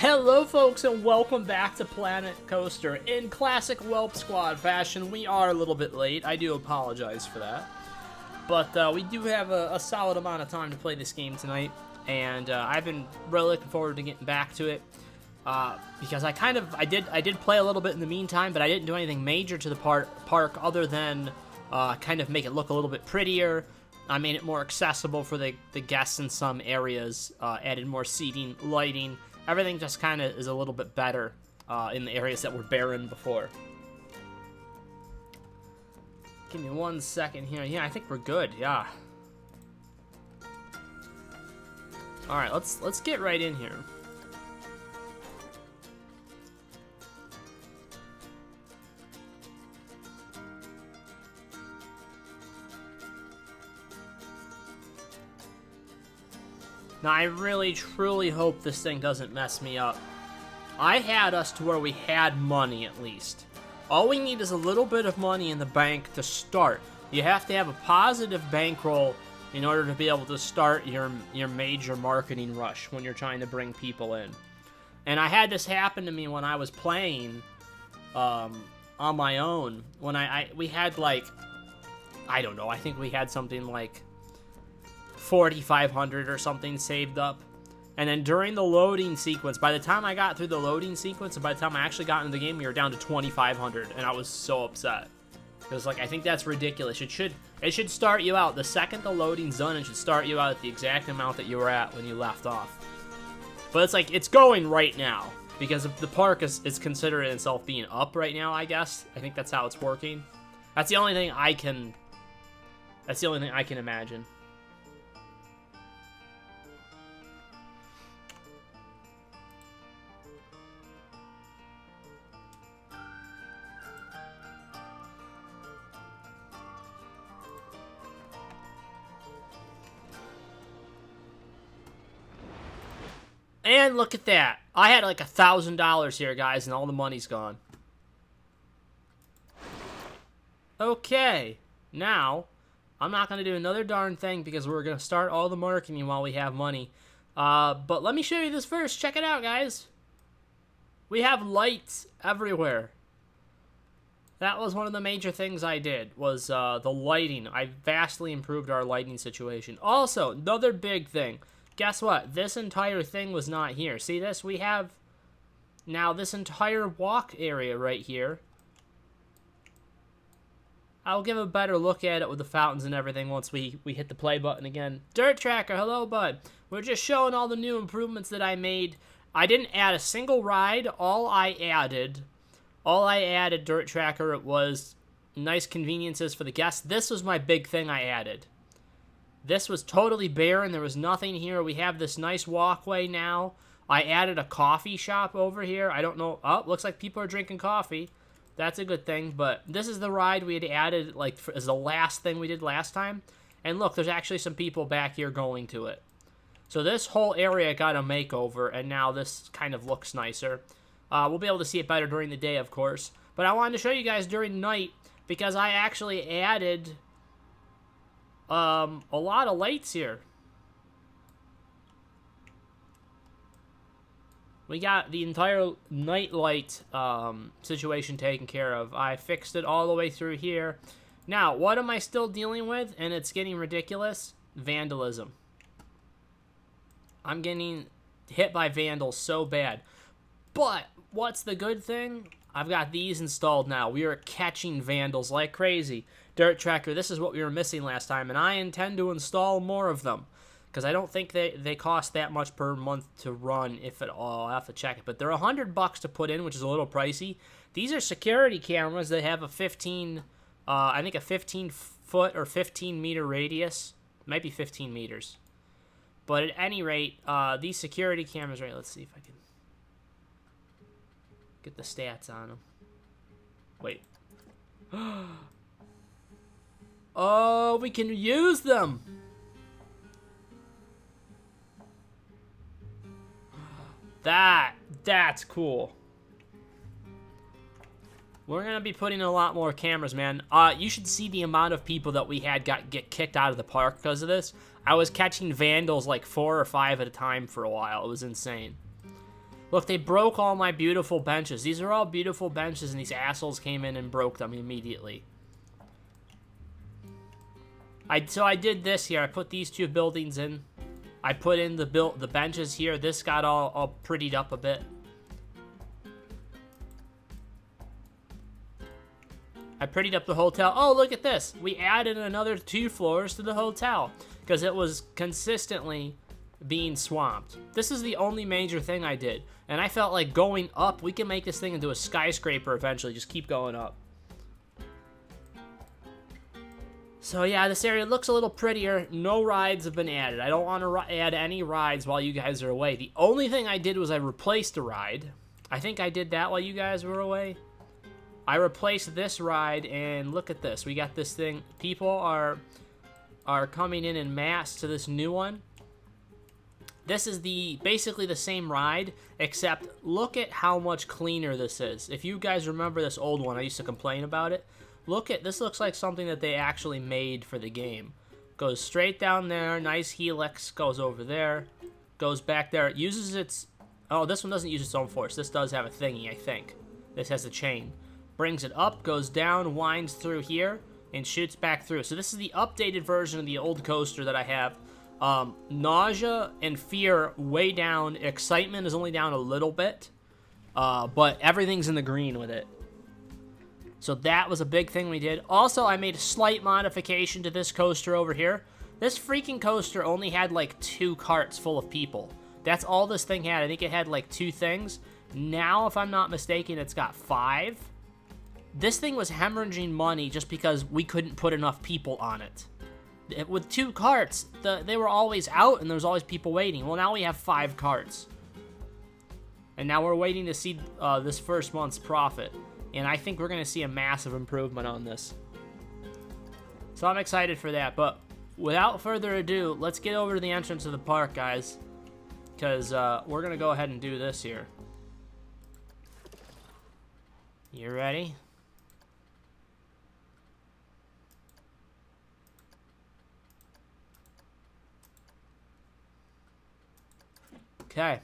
Hello folks and welcome back to Planet Coaster. In classic Whelp Squad fashion, we are a little bit late. I do apologize for that. But we do have a solid amount of time to play this game tonight. And I've been really looking forward to getting back to it. Because I did play a little bit in the meantime, but I didn't do anything major to the park other than kind of make it look a little bit prettier. I made it more accessible for the guests in some areas, added more seating, lighting. Everything just kind of is a little bit better in the areas that were barren before. Give me 1 second here. Yeah, I think we're good. Yeah. All right, let's get right in here. Now, I really, truly hope this thing doesn't mess me up. I had us to where we had money, at least. All we need is a little bit of money in the bank to start. You have to have a positive bankroll in order to be able to start your major marketing rush when you're trying to bring people in. And I had this happen to me when I was playing on my own. When we had, like, I don't know, I think we had something like 4,500 or something saved up, and then during the loading sequence, by the time I got through the loading sequence and by the time I actually got into the game, we were down to 2,500, and I was so upset because, like, I think that's ridiculous. It should start you out the second the loading's done. It should start you out at the exact amount that you were at when you left off. But it's like it's going right now because the park is considering itself being up right now. I guess I think that's how it's working. That's the only thing I can imagine. And look at that. I had like $1,000 here, guys, and all the money's gone. Okay. Now, I'm not going to do another darn thing because we're going to start all the marketing while we have money. But let me show you this first. Check it out, guys. We have lights everywhere. That was one of the major things I did, was the lighting. I vastly improved our lighting situation. Also, another big thing. Guess what? This entire thing was not here. See this? We have now this entire walk area right here. I'll give a better look at it with the fountains and everything once we hit the play button again. Dirt Tracker, hello, bud. We're just showing all the new improvements that I made. I didn't add a single ride. All I added, Dirt Tracker, it was nice conveniences for the guests. This was my big thing I added. This was totally barren. There was nothing here. We have this nice walkway now. I added a coffee shop over here. I don't know. Oh, looks like people are drinking coffee. That's a good thing. But this is the ride we had added like as the last thing we did last time. And look, there's actually some people back here going to it. So this whole area got a makeover, and now this kind of looks nicer. We'll be able to see it better during the day, of course. But I wanted to show you guys during night because I actually added a lot of lights here. We got the entire night light situation taken care of. I fixed it all the way through here. Now, what am I still dealing with? And it's getting ridiculous. Vandalism. I'm getting hit by vandals so bad. But what's the good thing? I've got these installed now. We are catching vandals like crazy. Dirt Tracker, this is what we were missing last time, and I intend to install more of them. Because I don't think they cost that much per month to run, if at all. I'll have to check it. But they're $100 to put in, which is a little pricey. These are security cameras that have a 15, I think a 15-foot or 15-meter radius. It might be 15 meters. But at any rate, these security cameras, right, let's see if I can get the stats on them. Wait. Oh, we can use them. That's cool. We're going to be putting in a lot more cameras, man. You should see the amount of people that we had get kicked out of the park because of this. I was catching vandals like 4 or 5 at a time for a while. It was insane. Look, they broke all my beautiful benches. These are all beautiful benches, and these assholes came in and broke them immediately. So I did this here. I put these two buildings in. I put in the benches here. This got all prettied up a bit. I prettied up the hotel. Oh, look at this. We added another 2 floors to the hotel because it was consistently being swamped. This is the only major thing I did. And I felt like going up, we can make this thing into a skyscraper eventually. Just keep going up. So yeah, this area looks a little prettier. No rides have been added. I don't want to add any rides while you guys are away. The only thing I did was I replaced a ride. I think I did that while you guys were away. I replaced this ride, and look at this. We got this thing. People are coming in mass to this new one. This is basically the same ride, except look at how much cleaner this is. If you guys remember this old one, I used to complain about it. This looks like something that they actually made for the game. Goes straight down there, nice helix, goes over there, goes back there. It uses its, oh, this one doesn't use its own force. This does have a thingy, I think. This has a chain. Brings it up, goes down, winds through here, and shoots back through. So this is the updated version of the old coaster that I have. Nausea and fear way down. Excitement is only down a little bit, but everything's in the green with it. So that was a big thing we did. Also, I made a slight modification to this coaster over here. This freaking coaster only had like 2 carts full of people. That's all this thing had. I think it had like 2 things. Now, if I'm not mistaken, it's got 5. This thing was hemorrhaging money just because we couldn't put enough people on it. With 2 carts, they were always out and there was always people waiting. Well, now we have 5 carts. And now we're waiting to see this first month's profit. And I think we're going to see a massive improvement on this. So I'm excited for that. But without further ado, let's get over to the entrance of the park, guys. Because we're going to go ahead and do this here. You ready? Okay.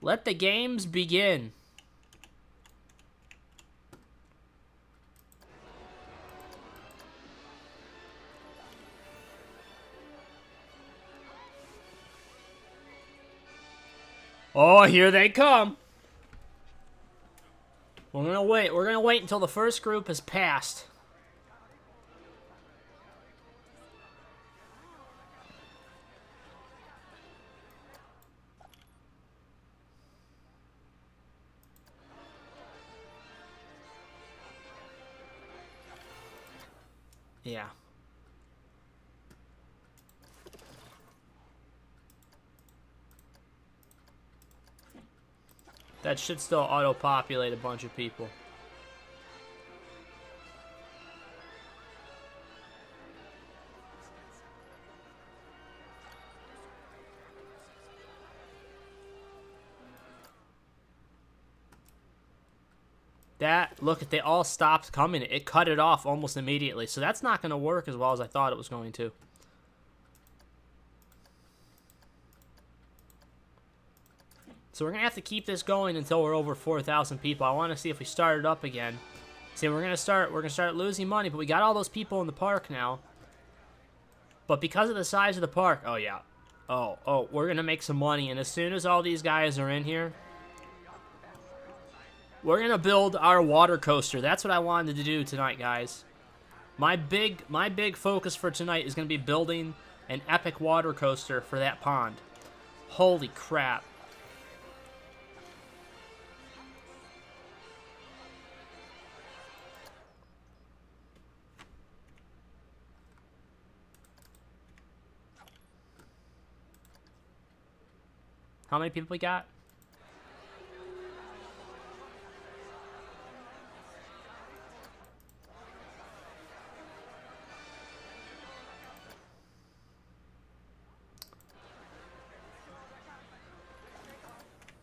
Let the games begin. Oh, here they come. We're gonna wait. We're gonna wait until the first group has passed. Yeah. That should still auto-populate a bunch of people. Look, they all stopped coming. It cut it off almost immediately. So that's not going to work as well as I thought it was going to. So we're going to have to keep this going until we're over 4,000 people. I want to see if we start it up again. See, we're going to start losing money, but we got all those people in the park now. But because of the size of the park, oh yeah. Oh, we're going to make some money, and as soon as all these guys are in here, we're going to build our water coaster. That's what I wanted to do tonight, guys. My big focus for tonight is going to be building an epic water coaster for that pond. Holy crap. How many people we got?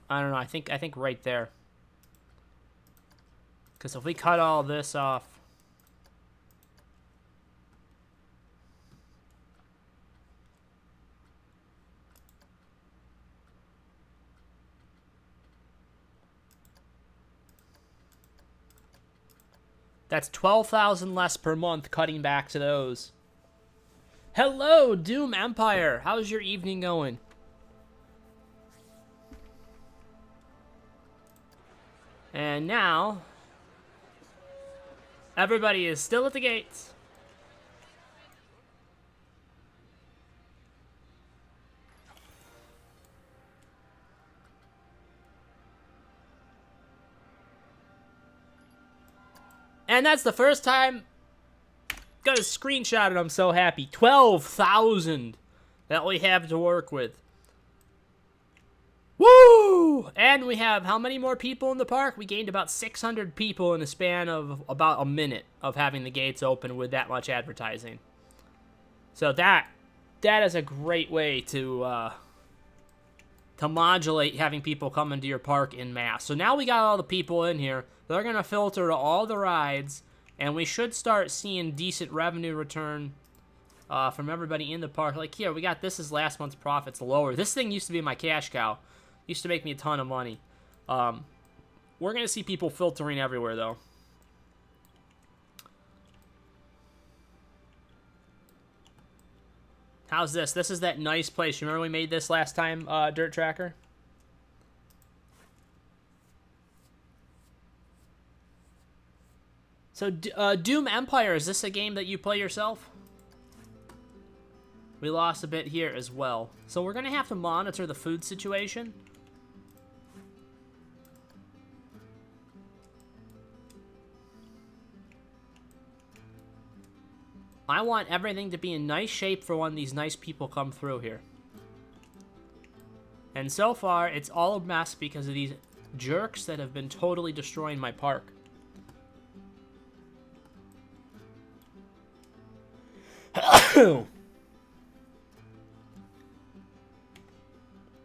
I don't know. I think right there. Because if we cut all this off, That's 12,000 less per month cutting back to those. Hello, Doom Empire. How's your evening going? And now, everybody is still at the gates. And that's the first time. Got a screenshot and I'm so happy. 12,000 that we have to work with. Woo! And we have how many more people in the park? We gained about 600 people in a span of about a minute of having the gates open with that much advertising. So that is a great way to modulate having people come into your park en masse. So now we got all the people in here. They're going to filter to all the rides, and we should start seeing decent revenue return from everybody in the park. Like here, we got this is last month's profits lower. This thing used to be my cash cow. Used to make me a ton of money. We're going to see people filtering everywhere, though. How's this? This is that nice place. Remember we made this last time, Dirt Tracker? So, Doom Empire, is this a game that you play yourself? We lost a bit here as well. So we're going to have to monitor the food situation. I want everything to be in nice shape for when these nice people come through here. And so far, it's all a mess because of these jerks that have been totally destroying my park.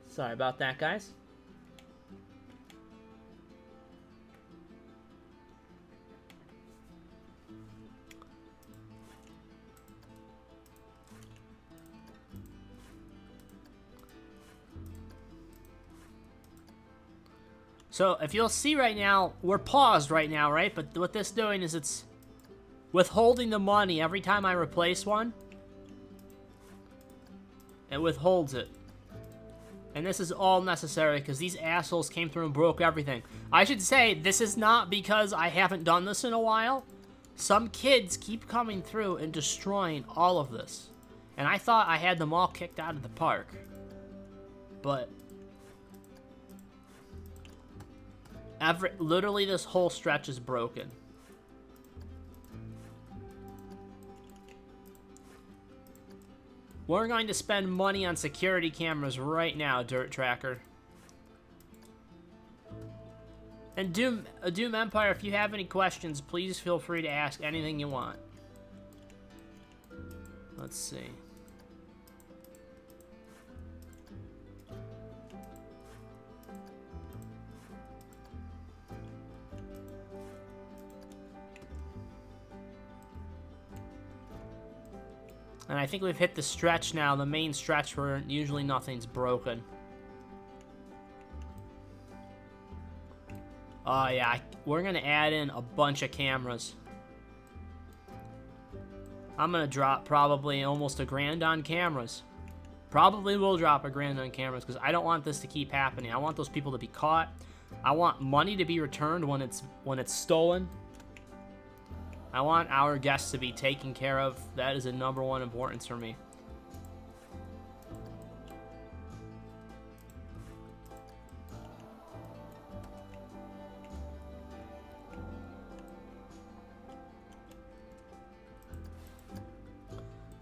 Sorry about that, guys. So, if you'll see right now, we're paused right now, right? But what this doing is it's withholding the money every time I replace one. It withholds it. And this is all necessary because these assholes came through and broke everything. I should say, this is not because I haven't done this in a while. Some kids keep coming through and destroying all of this. And I thought I had them all kicked out of the park. But literally this whole stretch is broken. We're going to spend money on security cameras right now, Dirt Tracker. And Doom Empire, if you have any questions, please feel free to ask anything you want. Let's see. And I think we've hit the stretch now, the main stretch where usually nothing's broken. Oh yeah, we're gonna add in a bunch of cameras. I'm gonna drop probably almost $1,000 on cameras. Probably will drop $1,000 on cameras because I don't want this to keep happening. I want those people to be caught. I want money to be returned when it's stolen. I want our guests to be taken care of. That is a #1 importance for me.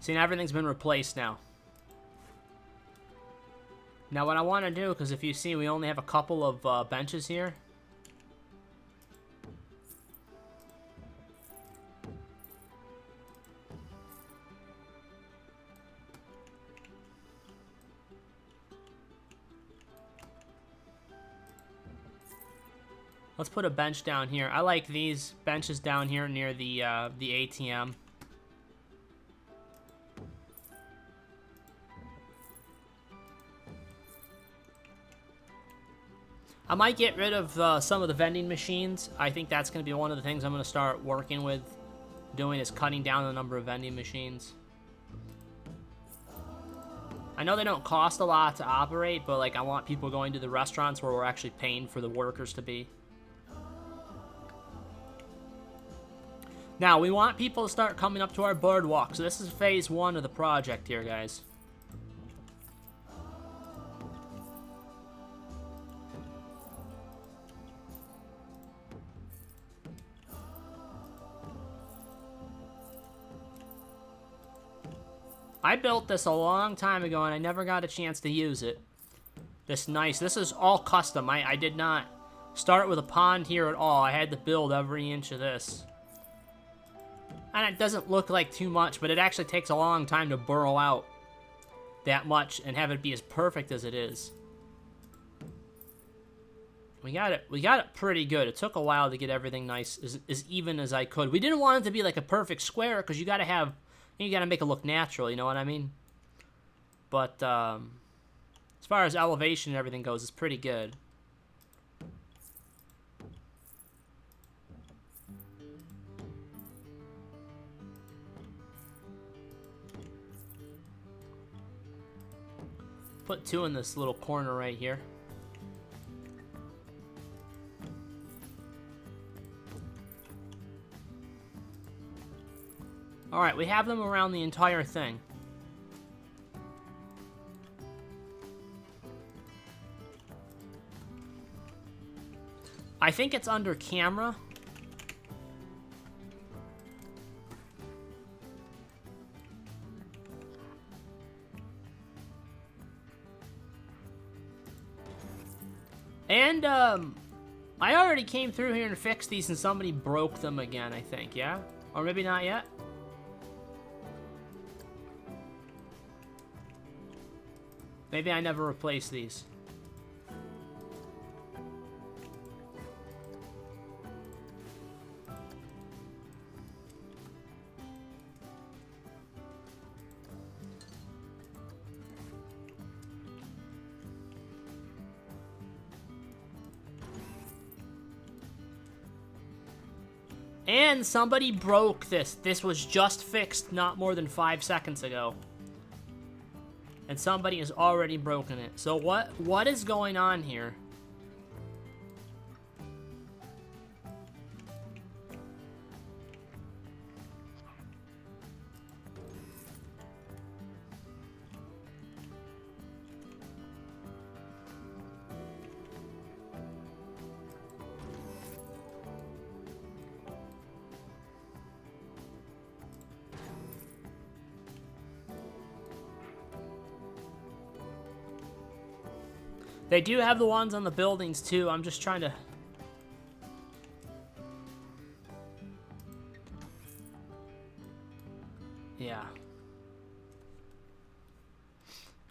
See, everything's been replaced now. Now what I want to do, because if you see, we only have a couple of benches here. Let's put a bench down here. I like these benches down here near the ATM. I might get rid of some of the vending machines. I think that's going to be one of the things I'm going to start working with doing, is cutting down the number of vending machines. I know they don't cost a lot to operate, but like I want people going to the restaurants where we're actually paying for the workers to be. Now, we want people to start coming up to our boardwalk. So this is phase 1 of the project here, guys. I built this a long time ago, and I never got a chance to use it. This is all custom. I did not start with a pond here at all. I had to build every inch of this. And it doesn't look like too much, but it actually takes a long time to burrow out that much and have it be as perfect as it is. We got it pretty good. It took a while to get everything nice, as even as I could. We didn't want it to be like a perfect square, because you gotta make it look natural, you know what I mean? But as far as elevation and everything goes, it's pretty good. Put 2 in this little corner right here. Alright, we have them around the entire thing. I think it's under camera. And, I already came through here and fixed these, and somebody broke them again, I think, yeah? Or maybe not yet? Maybe I never replaced these. And somebody broke this. This was just fixed not more than 5 seconds ago. And somebody has already broken it. So what is going on here? They do have the ones on the buildings, too. I'm just trying to... Yeah.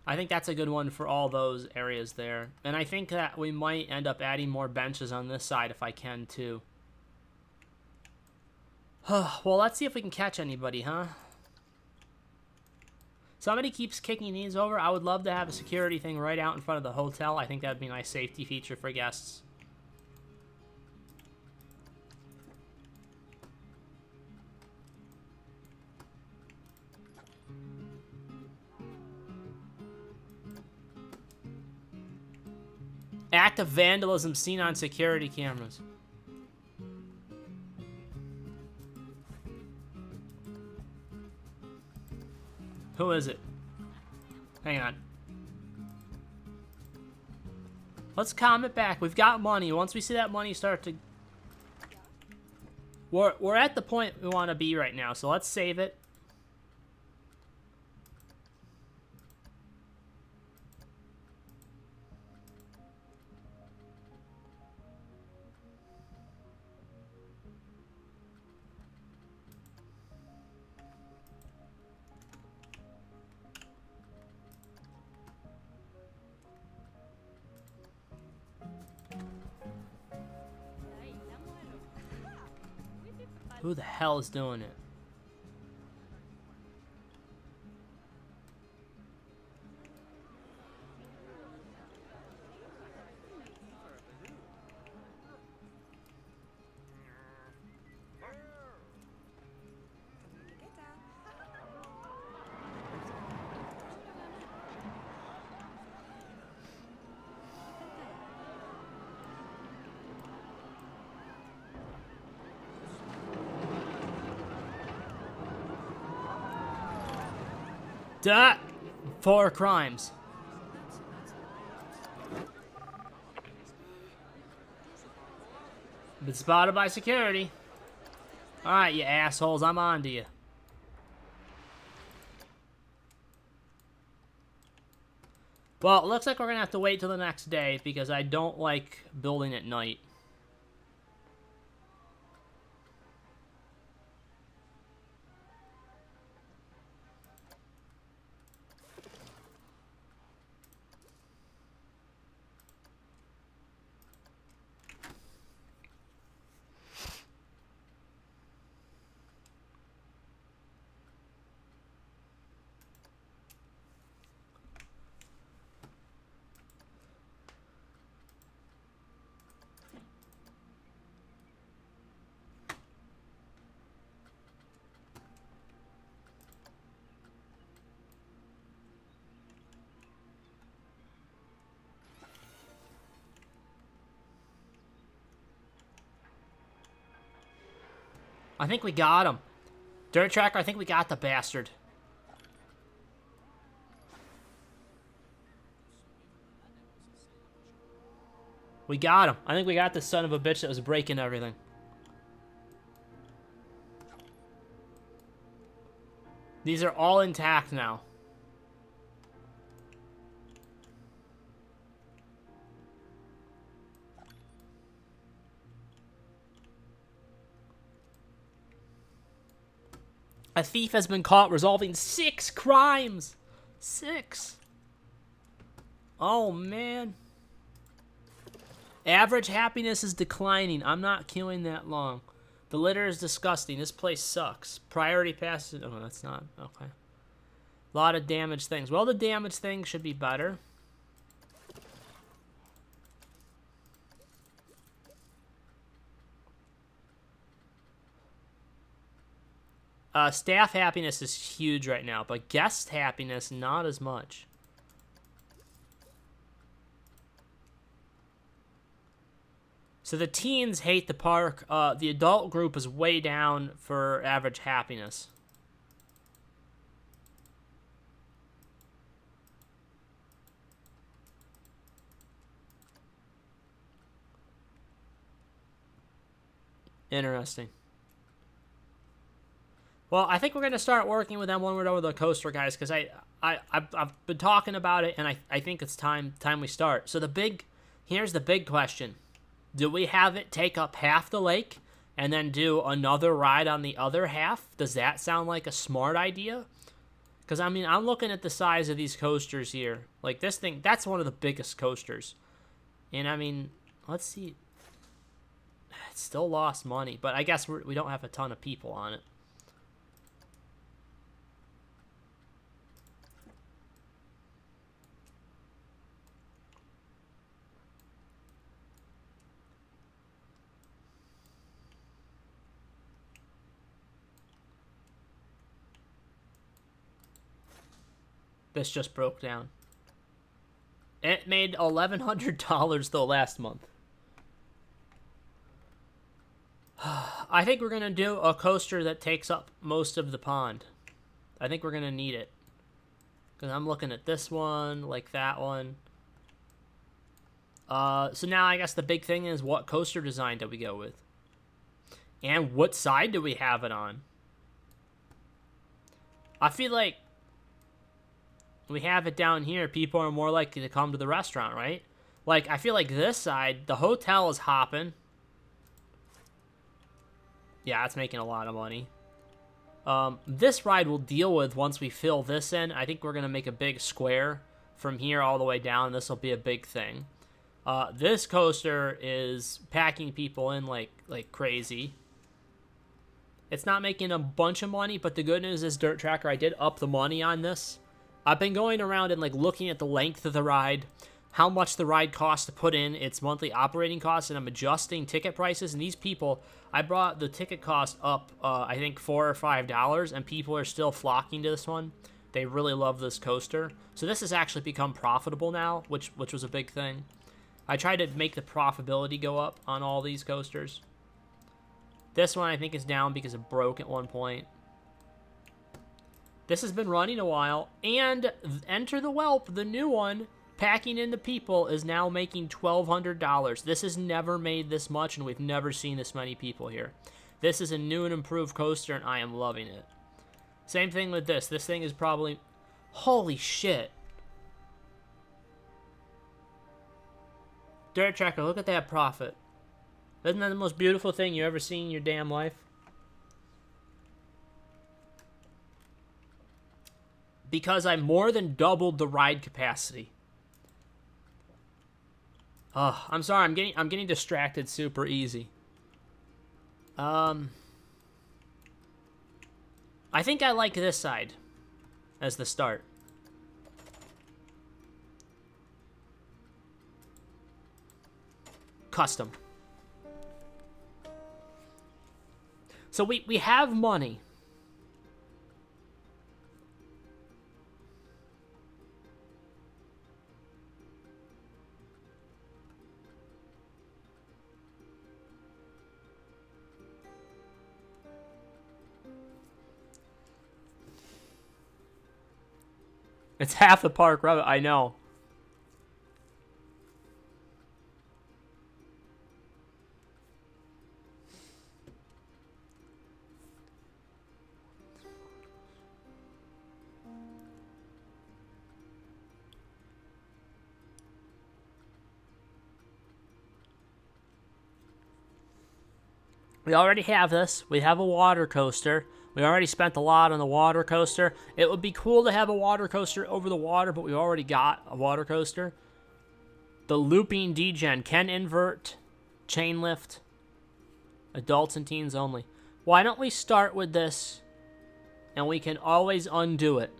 I think that's a good one for all those areas there. And I think that we might end up adding more benches on this side if I can, too. Well, let's see if we can catch anybody, huh? Somebody keeps kicking these over. I would love to have a security thing right out in front of the hotel. I think that would be a nice safety feature for guests. Act of vandalism seen on security cameras. Who is it? Hang on. Let's calm it back. We've got money. Once we see that money start to... We're at the point we want to be right now, so let's save it. Who the hell is doing it? Duh! 4 crimes. Been spotted by security. Alright, you assholes, I'm on to you. Well, it looks like we're gonna have to wait till the next day because I don't like building at night. I think we got him. Dirt Tracker, I think we got the bastard. We got him. I think we got the son of a bitch that was breaking everything. These are all intact now. A thief has been caught resolving 6 crimes. 6. Oh, man. Average happiness is declining. I'm not queuing that long. The litter is disgusting. This place sucks. Priority passes. Oh, that's not. Okay. A lot of damaged things. Well, the damaged things should be better. Staff happiness is huge right now, but guest happiness, not as much. So the teens hate the park. The adult group is way down for average happiness. Interesting. Well, I think we're going to start working with them when we're done with the coaster, guys, because I've been talking about it, and I think it's time we start. So here's the big question. Do we have it take up half the lake and then do another ride on the other half? Does that sound like a smart idea? Because, I mean, I'm looking at the size of these coasters here. Like, this thing, that's one of the biggest coasters. And, I mean, let's see. It still lost money, but I guess we don't have a ton of people on it. This just broke down. It made $1,100 though last month. I think we're going to do a coaster that takes up most of the pond. I think we're going to need it. Because I'm looking at this one, like that one. So now I guess the big thing is what coaster design do we go with? And what side do we have it on? I feel like we have it down here, people are more likely to come to the restaurant, right? Like, I feel like this side, the hotel is hopping. Yeah, it's making a lot of money. This ride we'll deal with once we fill this in. I think we're going to make a big square from here all the way down. This will be a big thing. This coaster is packing people in like crazy. It's not making a bunch of money, but the good news is, Dirt Tracker, I did up the money on this. I've been going around and like looking at the length of the ride, how much the ride costs to put in its monthly operating costs, and I'm adjusting ticket prices. And these people, I brought the ticket cost up, I think $4 or $5, and people are still flocking to this one. They really love this coaster. So this has actually become profitable now, which was a big thing. I tried to make the profitability go up on all these coasters. This one I think is down because it broke at one point. This has been running a while, and Enter the Whelp, the new one, packing in the people, is now making $1,200. This has never made this much, and we've never seen this many people here. This is a new and improved coaster, and I am loving it. Same thing with this. This thing is probably... Holy shit. Dirt Tracker, look at that profit. Isn't that the most beautiful thing you ever seen in your damn life? Because I more than doubled the ride capacity. I'm sorry, I'm getting distracted super easy. I think I like this side as the start. Custom. So we have money. It's half the park road, I know. We already have this. We have a water coaster. We already spent a lot on the water coaster. It would be cool to have a water coaster over the water, but we already got a water coaster. The looping degen can invert, chain lift, adults and teens only. Why don't we start with this, and we can always undo it.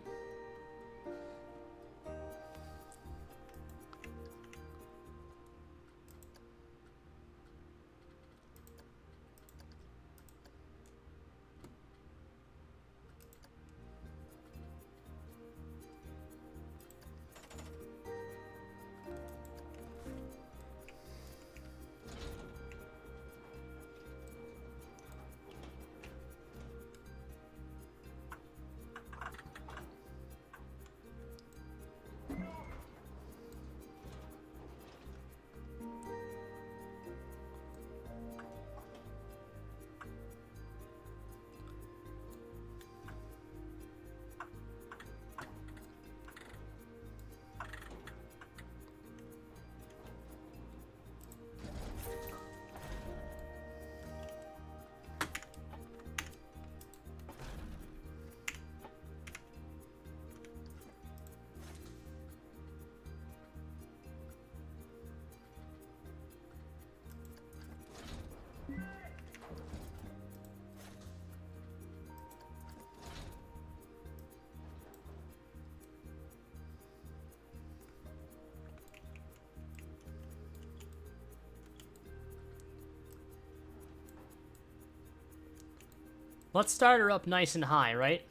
Let's start her up nice and high, right?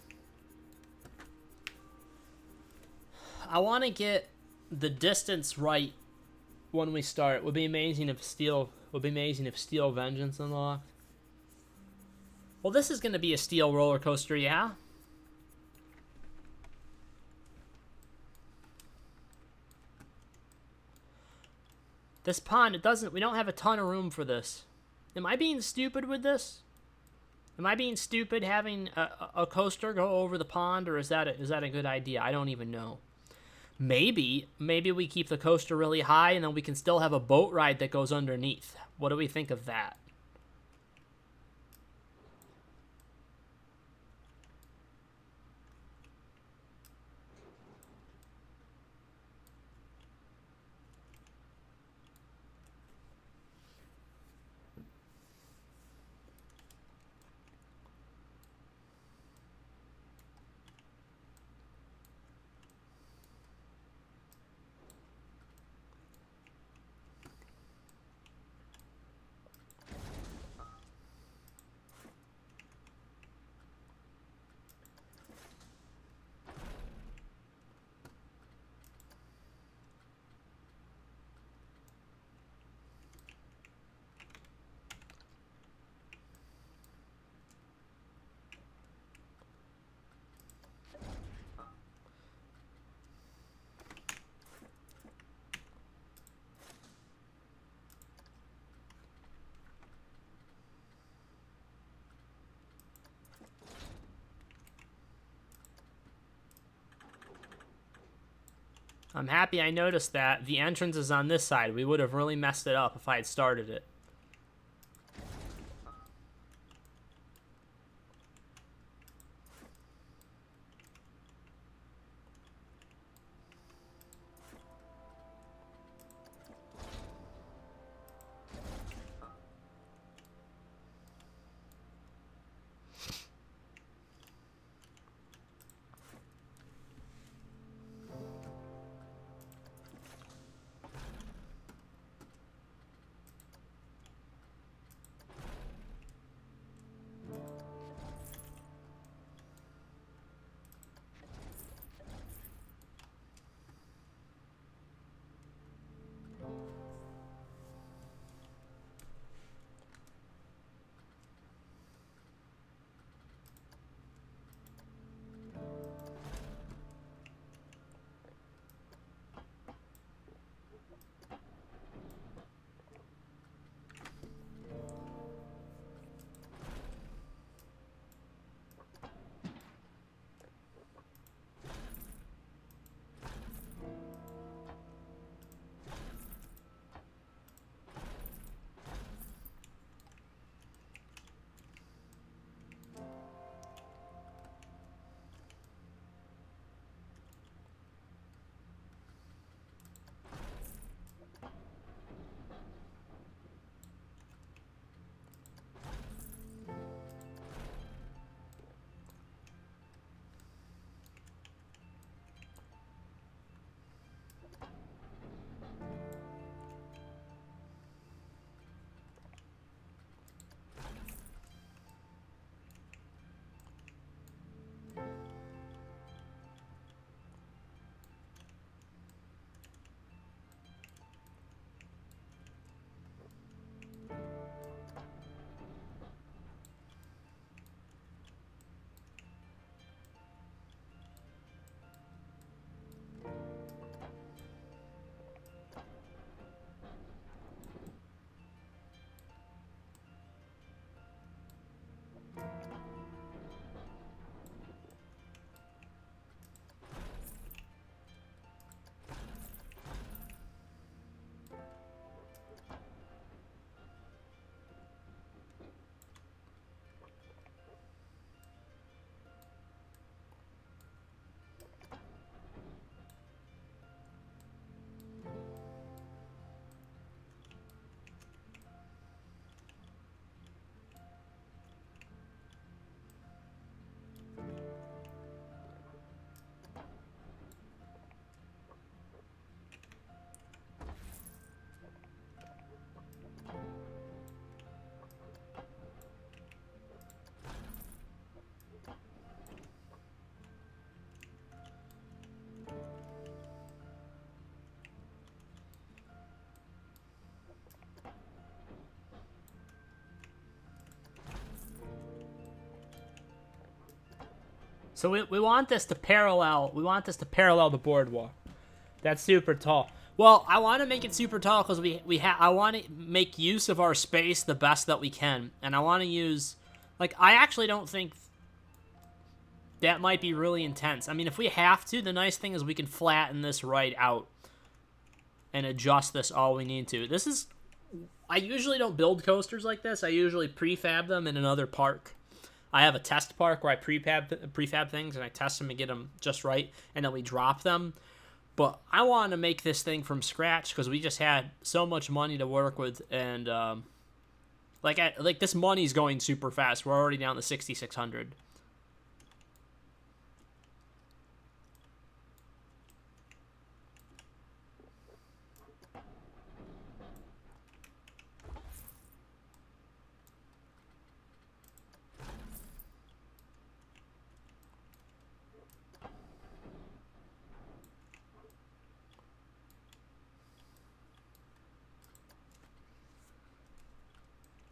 I want to get the distance right when we start. It would be amazing if Steel Vengeance unlocked. Well, this is going to be a steel roller coaster, yeah? This pond, we don't have a ton of room for this. Am I being stupid with this? Am I being stupid having a coaster go over the pond, or is that a good idea? I don't even know. Maybe we keep the coaster really high, and then we can still have a boat ride that goes underneath. What do we think of that? I'm happy I noticed that. The entrance is on this side. We would have really messed it up if I had started it. So we want this to parallel. We want this to parallel the boardwalk. That's super tall. Well, I want to make it super tall because I want to make use of our space the best that we can, and I want to use, like, I actually don't think that might be really intense. I mean, if we have to, the nice thing is we can flatten this right out and adjust this all we need to. This is, I usually don't build coasters like this. I usually prefab them in another park. I have a test park where I prefab things and I test them and get them just right, and then we drop them. But I want to make this thing from scratch because we just had so much money to work with, and like this money's going super fast. We're already down to 6,600.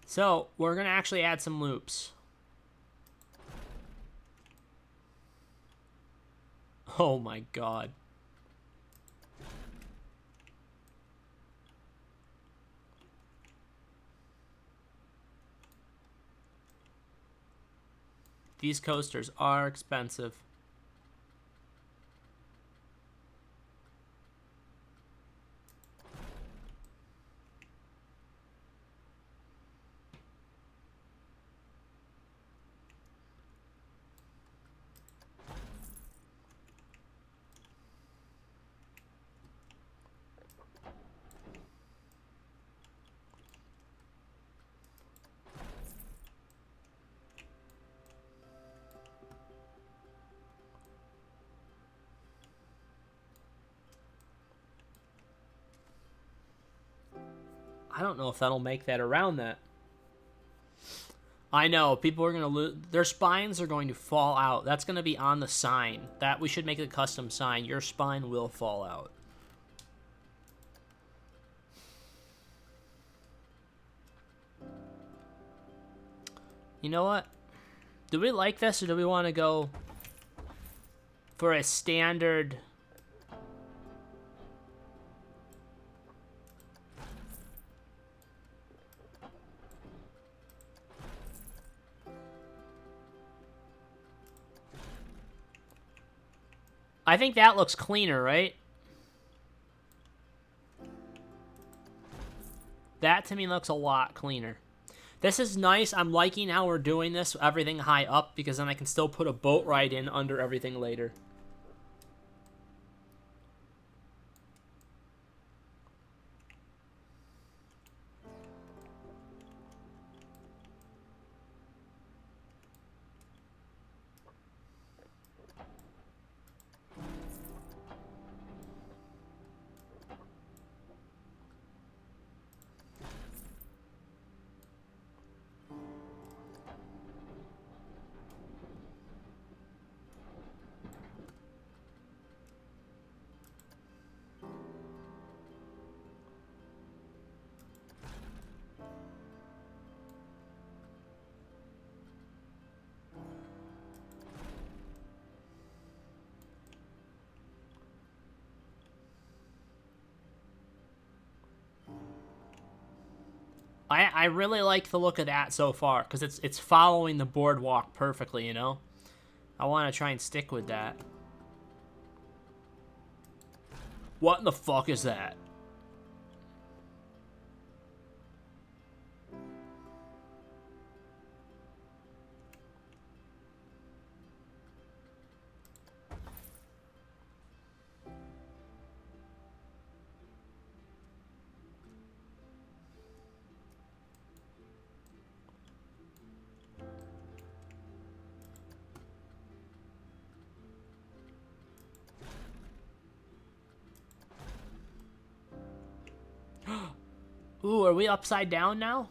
So we're gonna actually add some loops. Oh my god. These coasters are expensive. I don't know if that'll make that around that. I know, people are going to lose. Their spines are going to fall out. That's going to be on the sign. That we should make a custom sign. Your spine will fall out. You know what? Do we like this, or do we want to go for a standard... I think that looks cleaner, right? That to me looks a lot cleaner. This is nice. I'm liking how we're doing this, everything high up, because then I can still put a boat ride in under everything later. I really like the look of that so far, because it's following the boardwalk perfectly, you know? I want to try and stick with that. What in the fuck is that? Ooh, are we upside down now?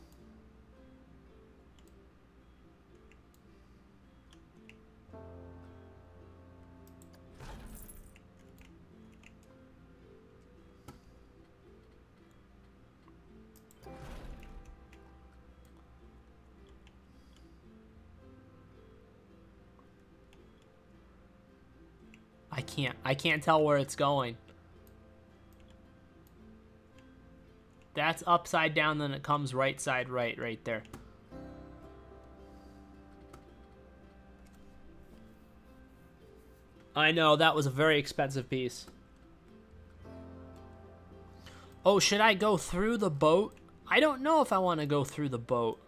I can't tell where it's going. That's upside down, then it comes right side right there. I know, that was a very expensive piece. Oh, should I go through the boat? I don't know if I want to go through the boat.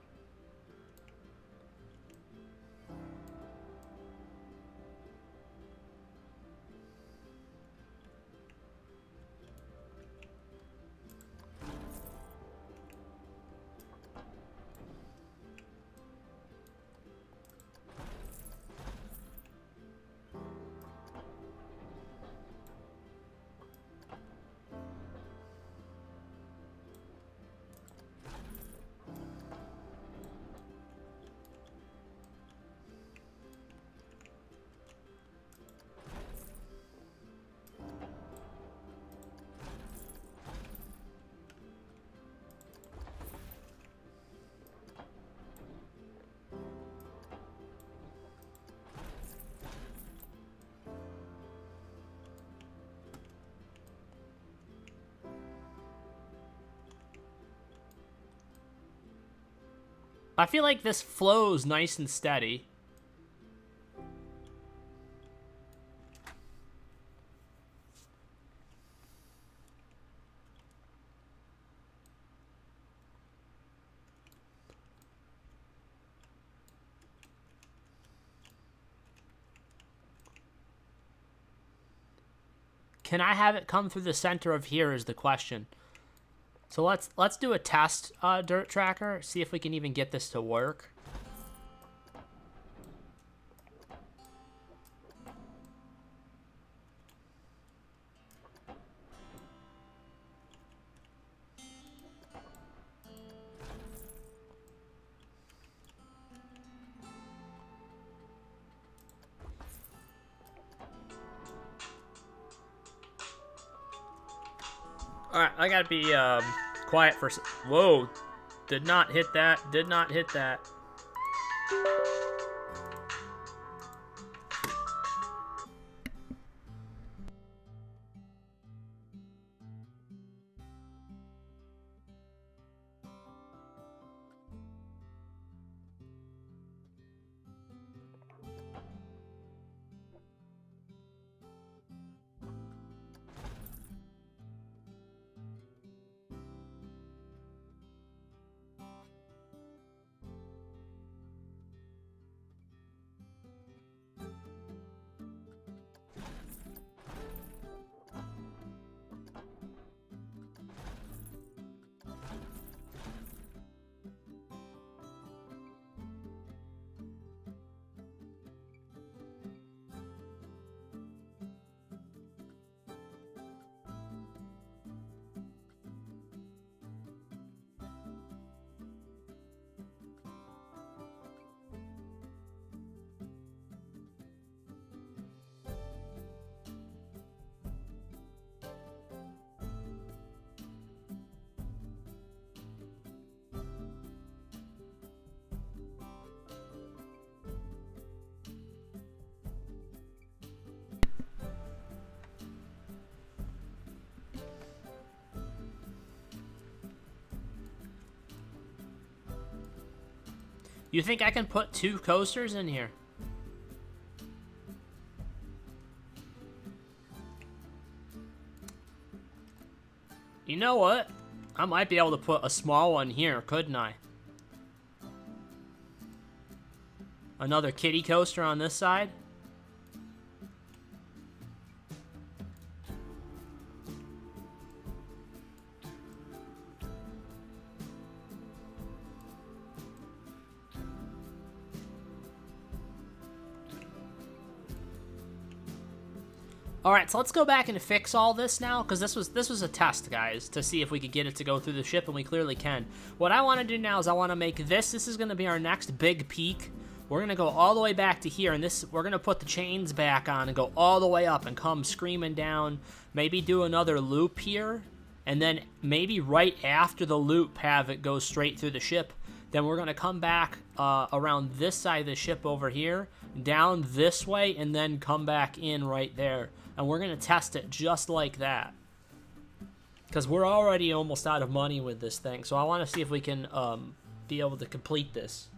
I feel like this flows nice and steady. Can I have it come through the center of here is the question. So let's do a test dirt tracker, see if we can even get this to work. Alright, I gotta be quiet for whoa. Did not hit that. Did not hit that. You think I can put 2 coasters in here? You know what? I might be able to put a small one here, couldn't I? Another kiddie coaster on this side. Alright, so let's go back and fix all this now, because this was a test, guys, to see if we could get it to go through the ship, and we clearly can. What I want to do now is I want to make this is going to be our next big peak. We're going to go all the way back to here, and we're going to put the chains back on and go all the way up and come screaming down, maybe do another loop here, and then maybe right after the loop have it go straight through the ship. Then we're going to come back around this side of the ship over here, down this way, and then come back in right there. And we're going to test it just like that. Because we're already almost out of money with this thing. So I want to see if we can be able to complete this.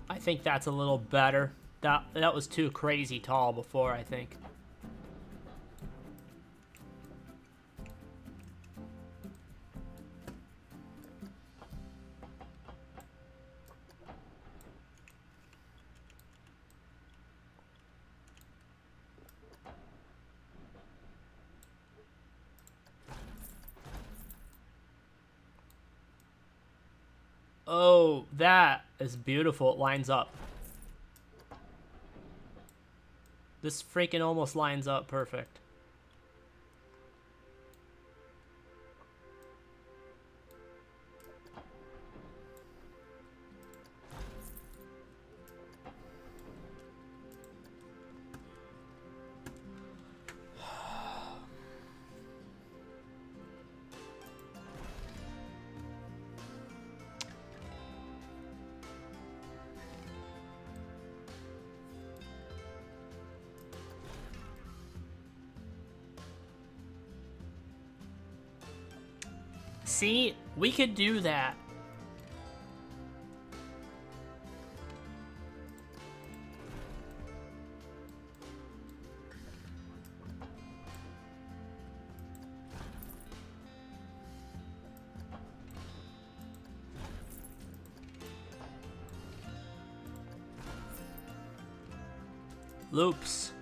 I think that's a little better. That was too crazy tall before, I think. Oh, that is beautiful. It lines up. This freaking almost lines up perfect. See, we could do that. Loops.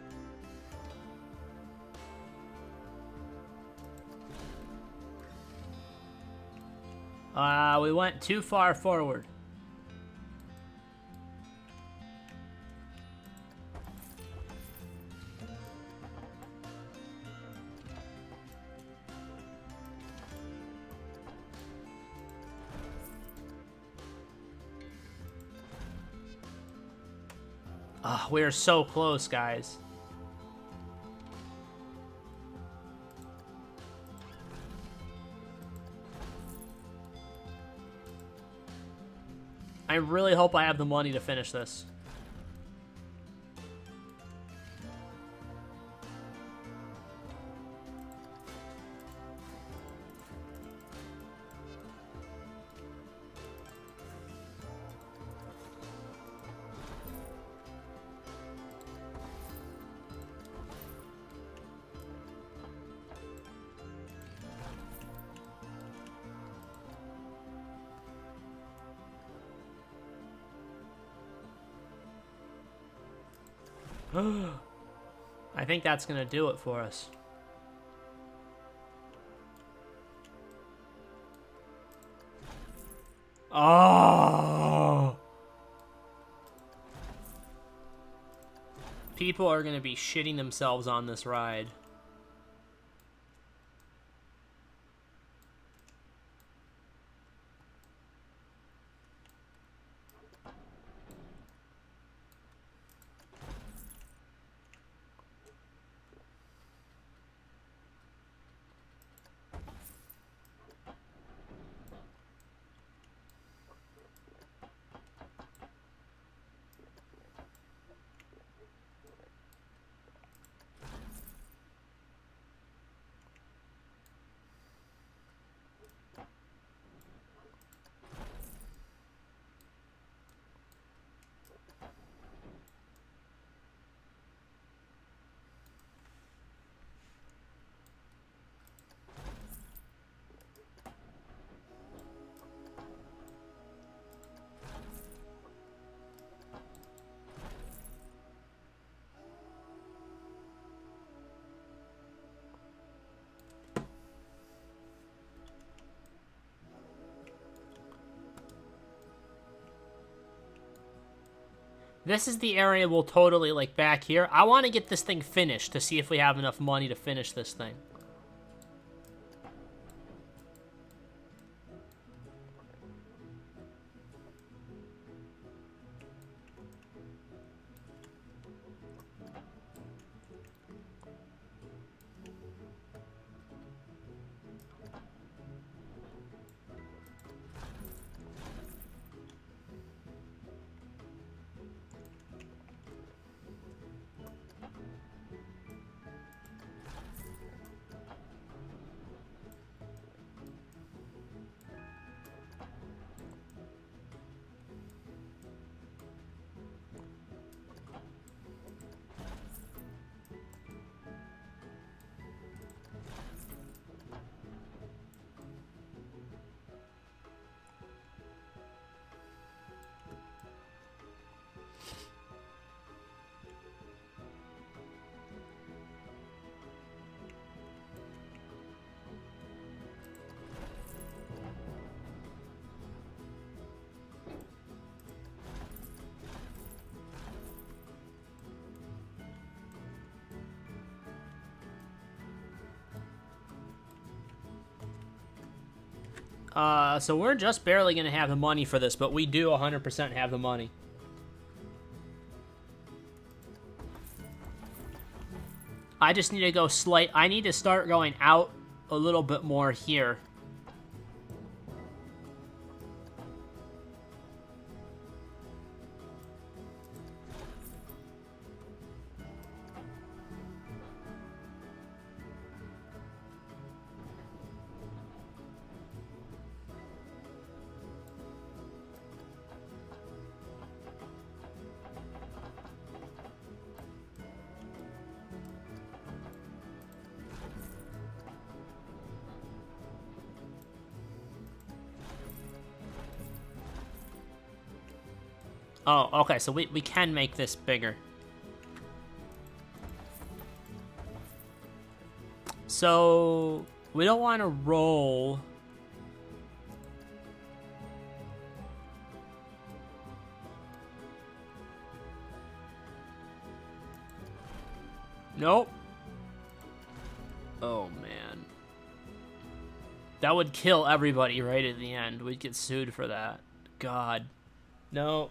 We went too far forward. We are so close, guys. I really hope I have the money to finish this. I think that's gonna do it for us. Oh! People are gonna be shitting themselves on this ride. This is the area we'll totally, like, back here. I want to get this thing finished to see if we have enough money to finish this thing. So we're just barely going to have the money for this, but we do 100% have the money. I just need to go I need to start going out a little bit more here. Oh, okay, so we can make this bigger. So, we don't want to roll. Nope. Oh, man. That would kill everybody right at the end. We'd get sued for that. God. No.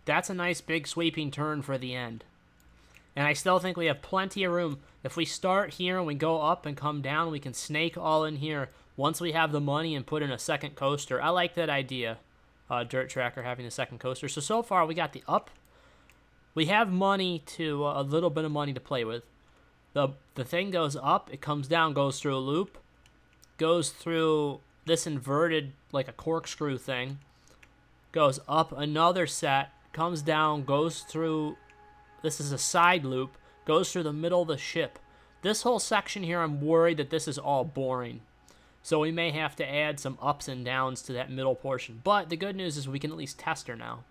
That's a nice big sweeping turn for the end. And I still think we have plenty of room. If we start here and we go up and come down, we can snake all in here once we have the money and put in a second coaster. I like that idea, Dirt Tracker having a second coaster. So far we got the up. We have money to, a little bit of money to play with. The thing goes up, it comes down, goes through a loop, goes through this inverted, like a corkscrew thing, goes up another set, comes down, goes through, this is a side loop, goes through the middle of the ship. This whole section here, I'm worried that this is all boring. So we may have to add some ups and downs to that middle portion. But the good news is we can at least test her now.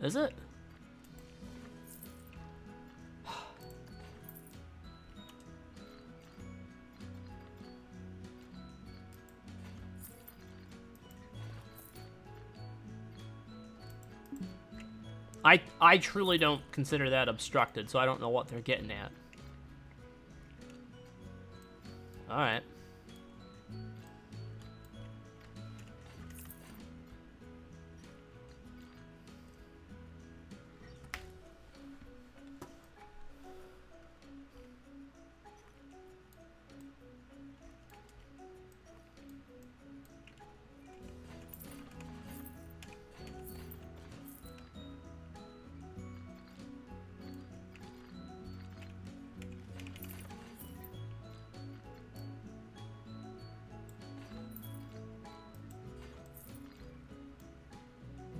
Is it? I truly don't consider that obstructed, so I don't know what they're getting at. Alright.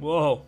Whoa.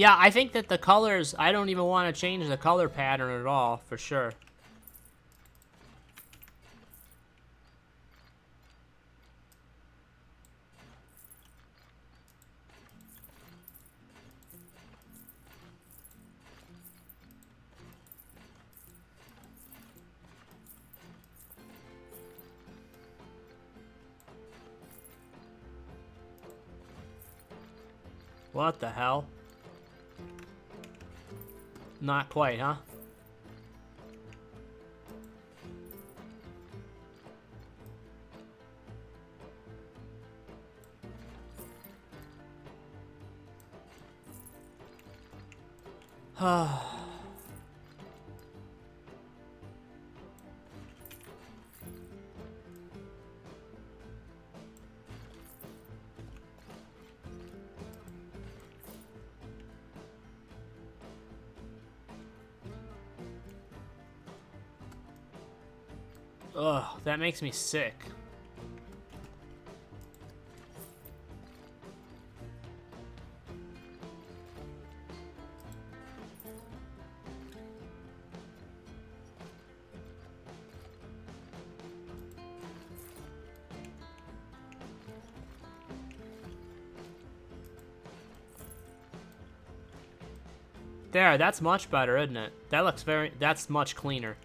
Yeah, I think that the colors, I don't even want to change the color pattern at all, for sure. What the hell? Not quite, huh? Ugh, that makes me sick. There, that's much better, isn't it? That looks that's much cleaner.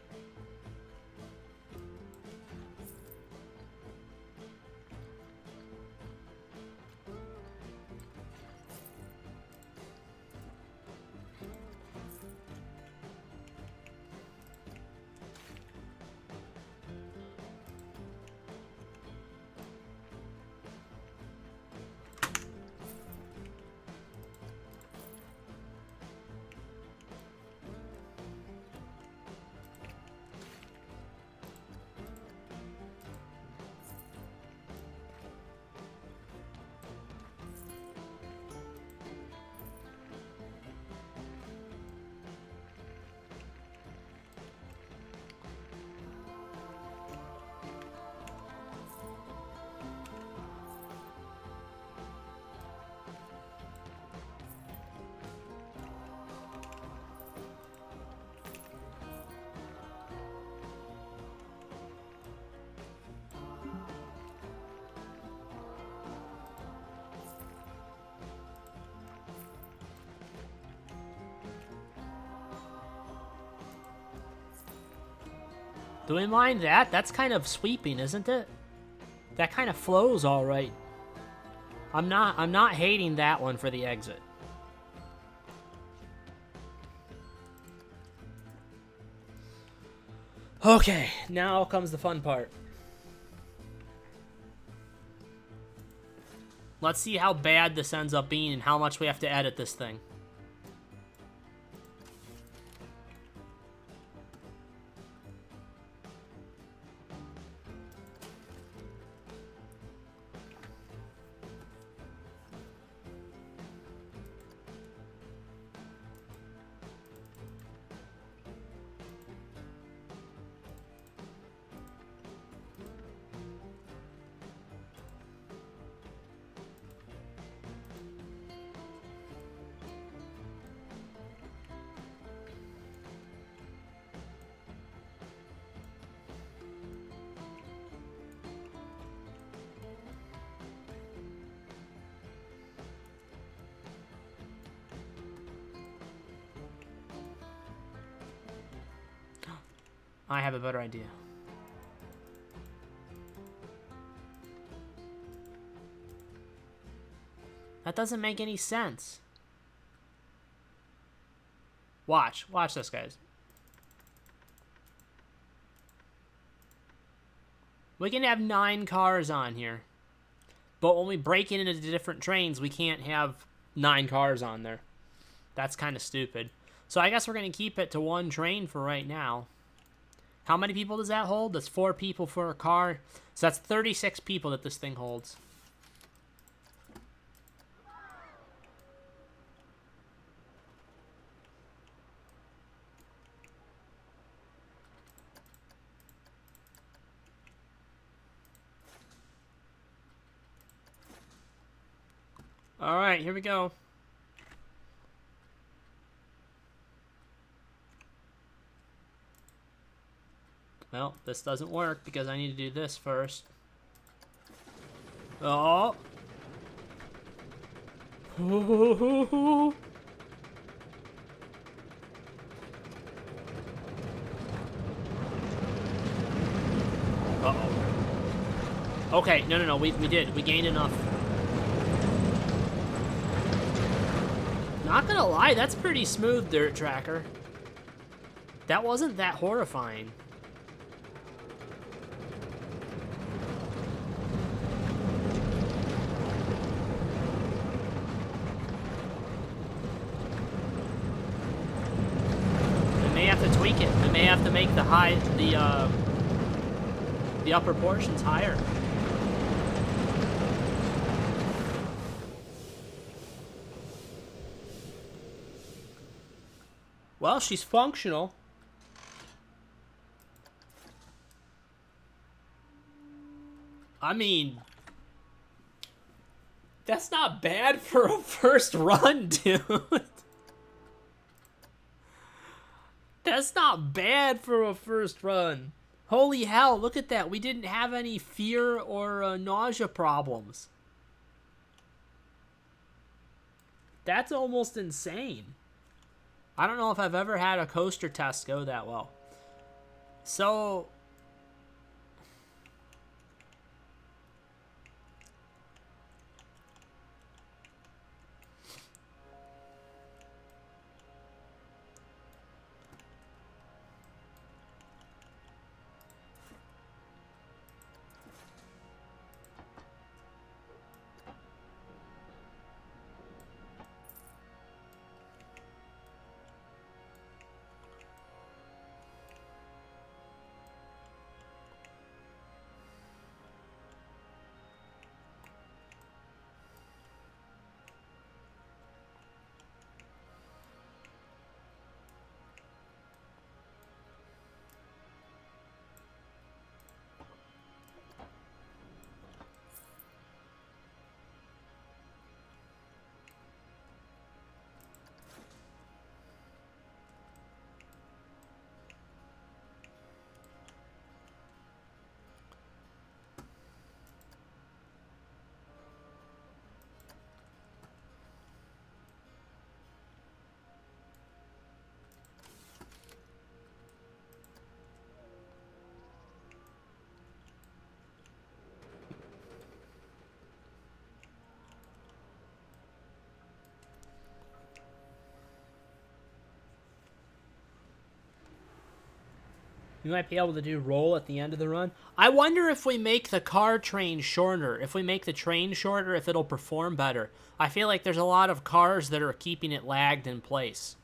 Do we mind that? That's kind of sweeping, isn't it? That kind of flows all right. I'm not hating that one for the exit. Okay, now comes the fun part. Let's see how bad this ends up being and how much we have to edit this thing. I have a better idea. That doesn't make any sense. Watch this, guys. We can have 9 cars on here. But when we break it into different trains, we can't have 9 cars on there. That's kind of stupid. So I guess we're going to keep it to 1 train for right now. How many people does that hold? That's 4 people for a car. So that's 36 people that this thing holds. All right, here we go. Well, this doesn't work because I need to do this first. Oh. Uh-oh. Okay, no, we did. We gained enough. Not gonna lie, that's pretty smooth, Dirt Tracker. That wasn't that horrifying. We may have to tweak it. We may have to make the upper portions higher. Well, she's functional. I mean, that's not bad for a first run, dude. That's not bad for a first run. Holy hell, look at that. We didn't have any fear or nausea problems. That's almost insane. I don't know if I've ever had a coaster test go that well. So... You might be able to do roll at the end of the run. I wonder if we make the car train shorter. If we make the train shorter, if it'll perform better. I feel like there's a lot of cars that are keeping it lagged in place.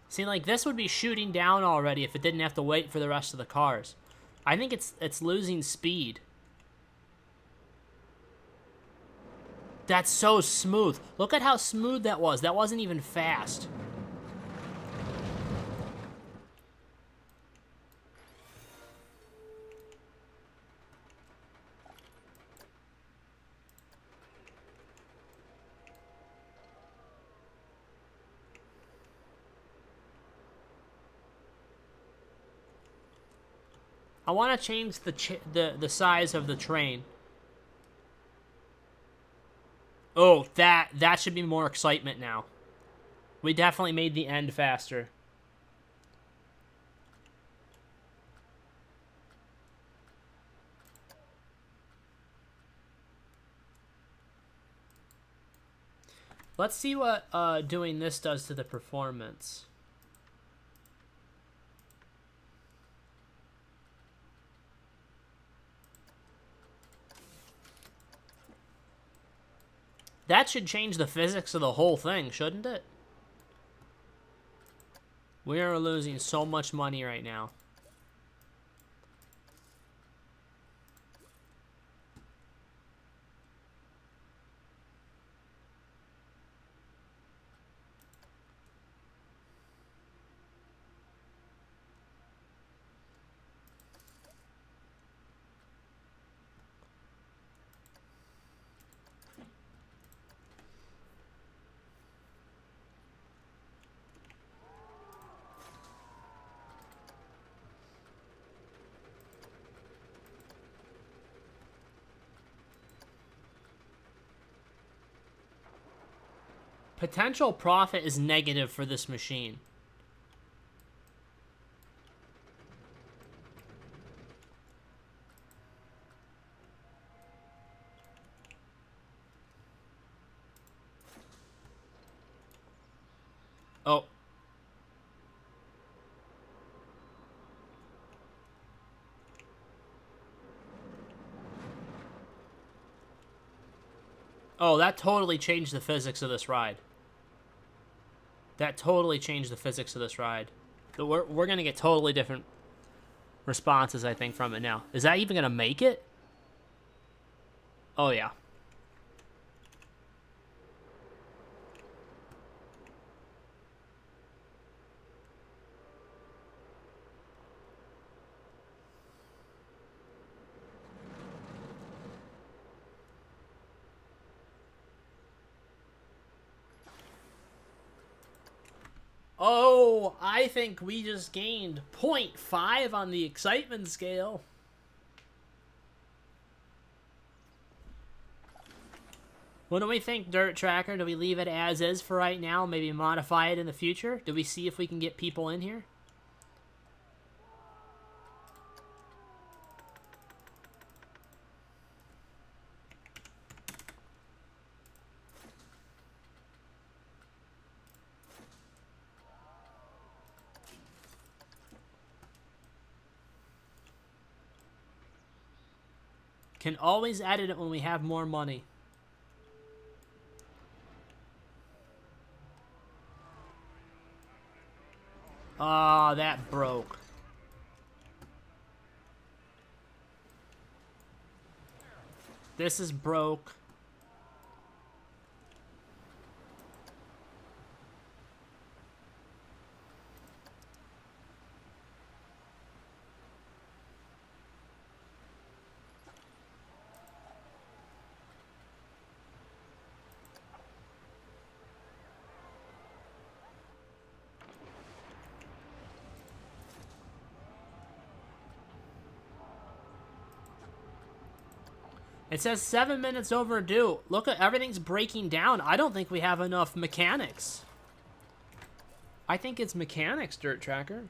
See, like, this would be shooting down already if it didn't have to wait for the rest of the cars. I think it's losing speed. That's so smooth. Look at how smooth that was. That wasn't even fast. I want to change the size of the train. Oh, that should be more excitement now. We definitely made the end faster. Let's see what doing this does to the performance. That should change the physics of the whole thing, shouldn't it? We are losing so much money right now. Potential profit is negative for this machine. Oh. Oh, that totally changed the physics of this ride. That totally changed the physics of this ride. We're going to get totally different responses, I think, from it now. Is that even going to make it? Oh, yeah. Oh, I think we just gained 0.5 on the excitement scale. What do we think, Dirt Tracker? Do we leave it as is for right now? Maybe modify it in the future? Do we see if we can get people in here? Can always edit it when we have more money. Ah, that broke. This is broke. It says 7 minutes overdue. Look, at everything's breaking down. I don't think we have enough mechanics. I think it's mechanics, Dirt Tracker.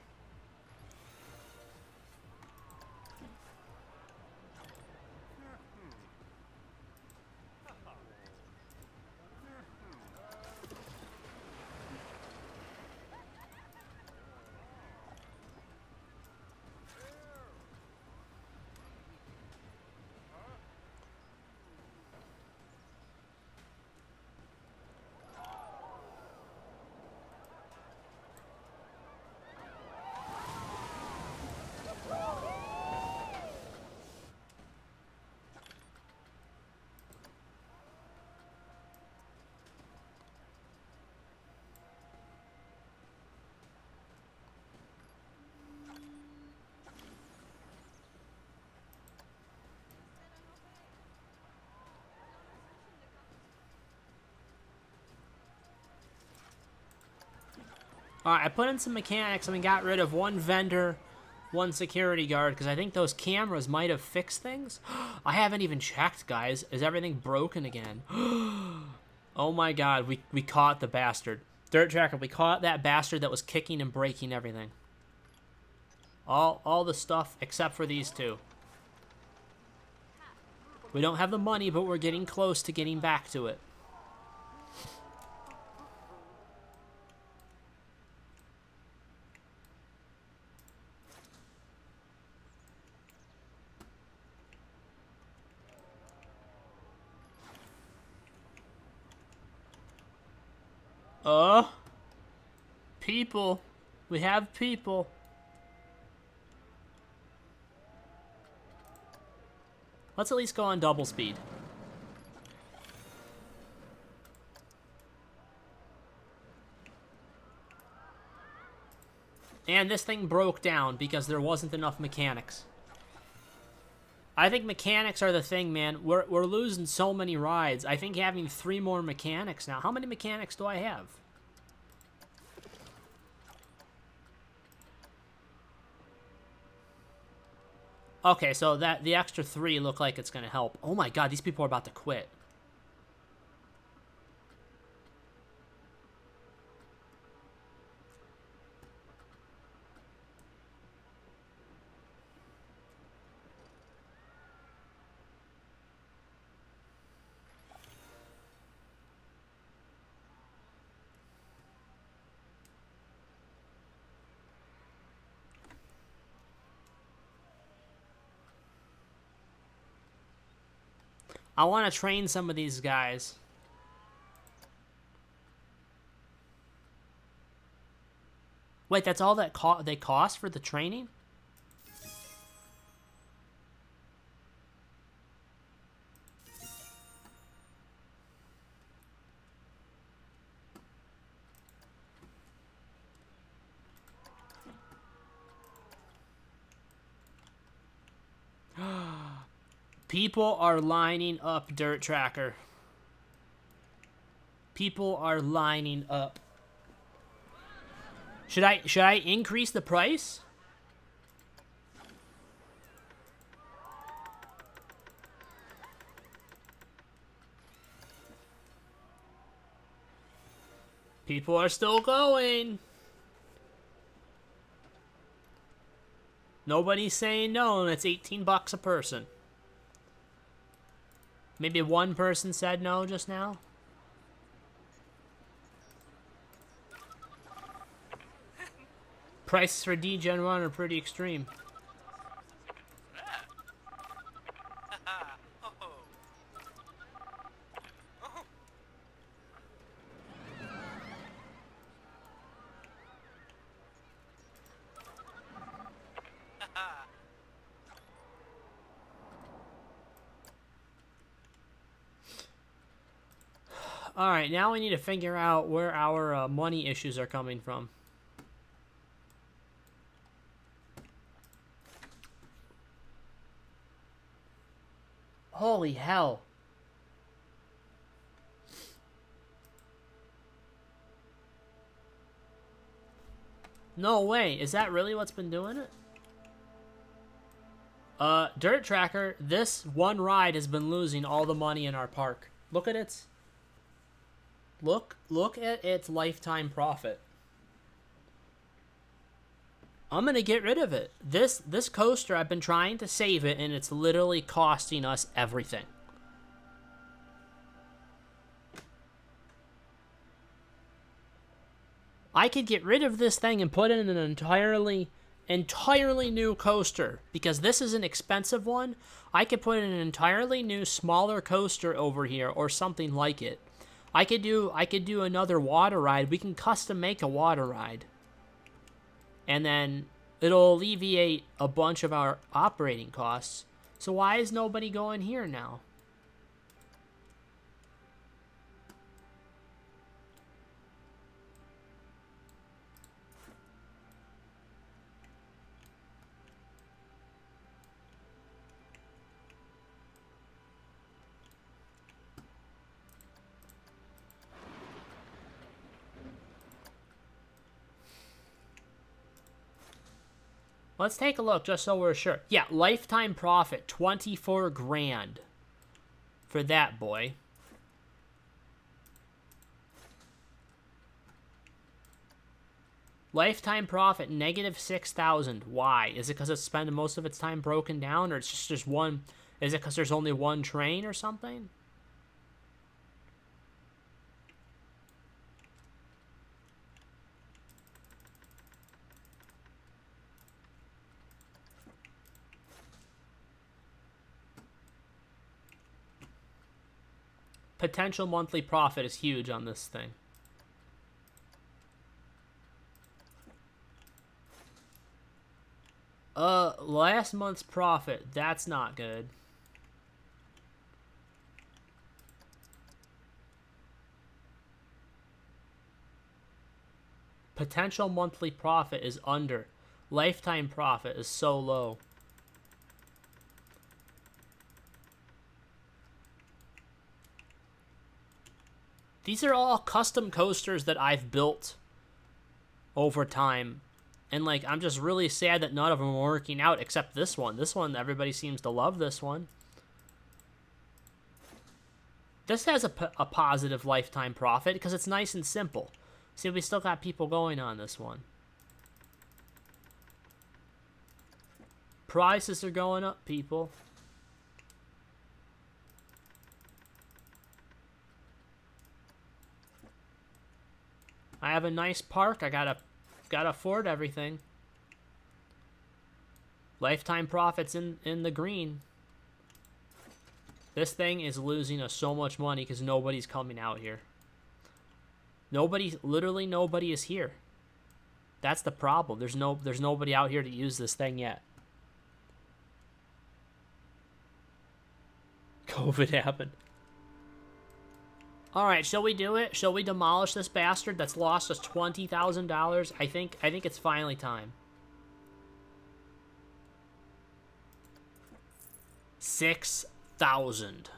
Alright, I put in some mechanics and we got rid of one vendor, one security guard, because I think those cameras might have fixed things. I haven't even checked, guys. Is everything broken again? Oh my god, we caught the bastard. Dirt Tracker, we caught that bastard that was kicking and breaking everything. All the stuff except for these two. We don't have the money, but we're getting close to getting back to it. People. We have people. Let's at least go on double speed. And this thing broke down because there wasn't enough mechanics. I think mechanics are the thing, man. We're losing so many rides. I think having 3 more mechanics now. How many mechanics do I have? Okay, so that the extra 3 look like it's going to help. Oh my god, these people are about to quit. I want to train some of these guys. Wait, that's all that they cost for the training? People are lining up, Dirt Tracker. People are lining up. Should I increase the price? People are still going. Nobody's saying no, and it's 18 bucks a person. Maybe one person said no just now. Prices for D-Gen 1 are pretty extreme. Alright, now we need to figure out where our money issues are coming from. Holy hell. No way. Is that really what's been doing it? Dirt Tracker, this one ride has been losing all the money in our park. Look at its... Look at its lifetime profit. I'm gonna get rid of it. This coaster, I've been trying to save it, and it's literally costing us everything. I could get rid of this thing and put in an entirely new coaster, because this is an expensive one. I could put in an entirely new, smaller coaster over here, or something like it. I could do another water ride. We can custom make a water ride. And then it'll alleviate a bunch of our operating costs. So why is nobody going here now? Let's take a look just so we're sure. Yeah, lifetime profit, 24 grand for that boy. Lifetime profit, negative 6,000. Why? Is it because it's spending most of its time broken down, or it's just one? Is it because there's only one train or something? Potential monthly profit is huge on this thing. Last month's profit, that's not good. Potential monthly profit is under. Lifetime profit is so low. These are all custom coasters that I've built over time. And, like, I'm just really sad that none of them are working out except this one. This one, everybody seems to love this one. This has a positive lifetime profit because it's nice and simple. See, we still got people going on this one. Prices are going up, people. I have a nice park. I gotta afford everything. Lifetime profits in the green. This thing is losing us so much money because nobody's coming out here. Literally nobody is here. That's the problem. There's nobody out here to use this thing yet. COVID happened. All right, shall we do it? Shall we demolish this bastard that's lost us $20,000? I think it's finally time. 6,000.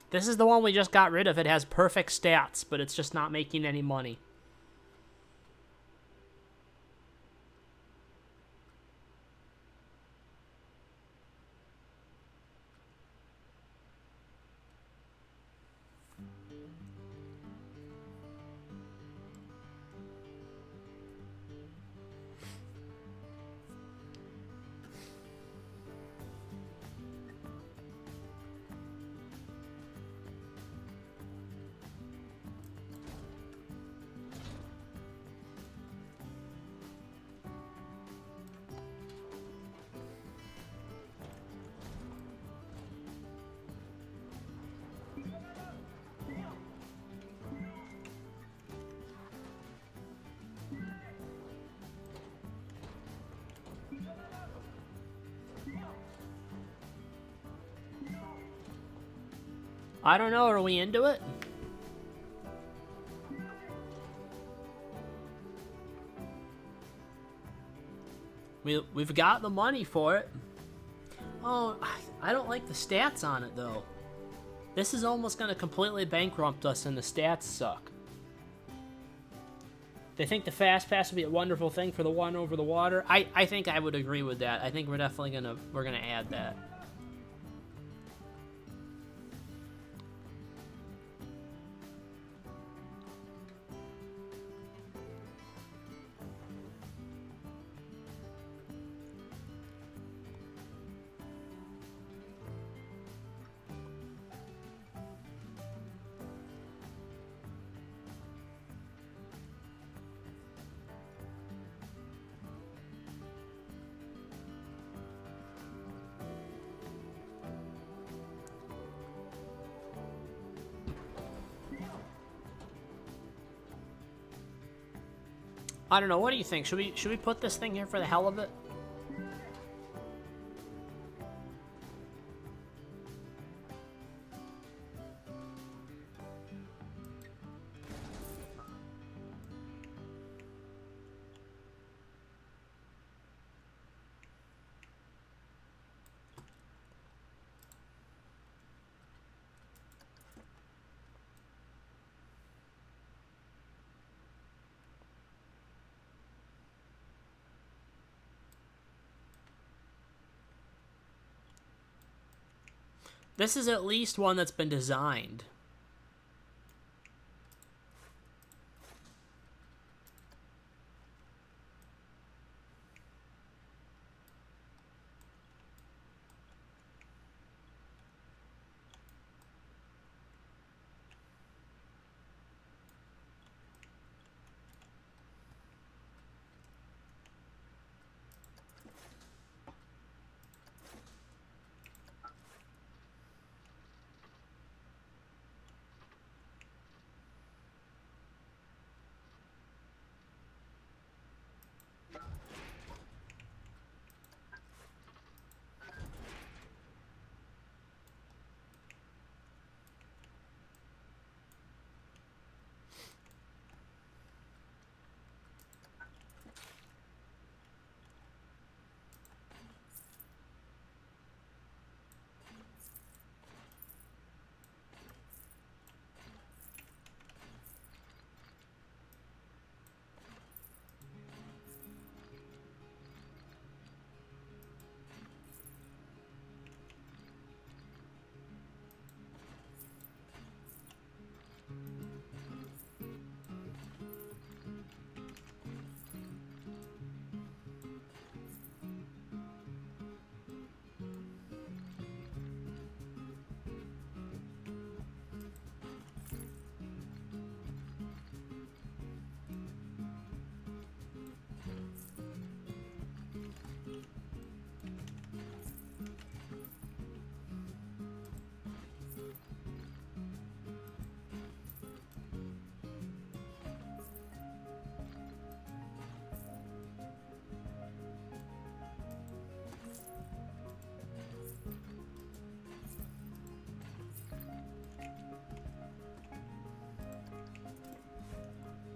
This is the one we just got rid of. It has perfect stats, but it's just not making any money. I don't know. Are we into it? We've got the money for it. Oh, I don't like the stats on it, though. This is almost going to completely bankrupt us, and the stats suck. They think the fast pass would be a wonderful thing for the one over the water. I think I would agree with that. I think we're definitely we're gonna add that. I don't know. What do you think? Should we put this thing here for the hell of it? This is at least one that's been designed.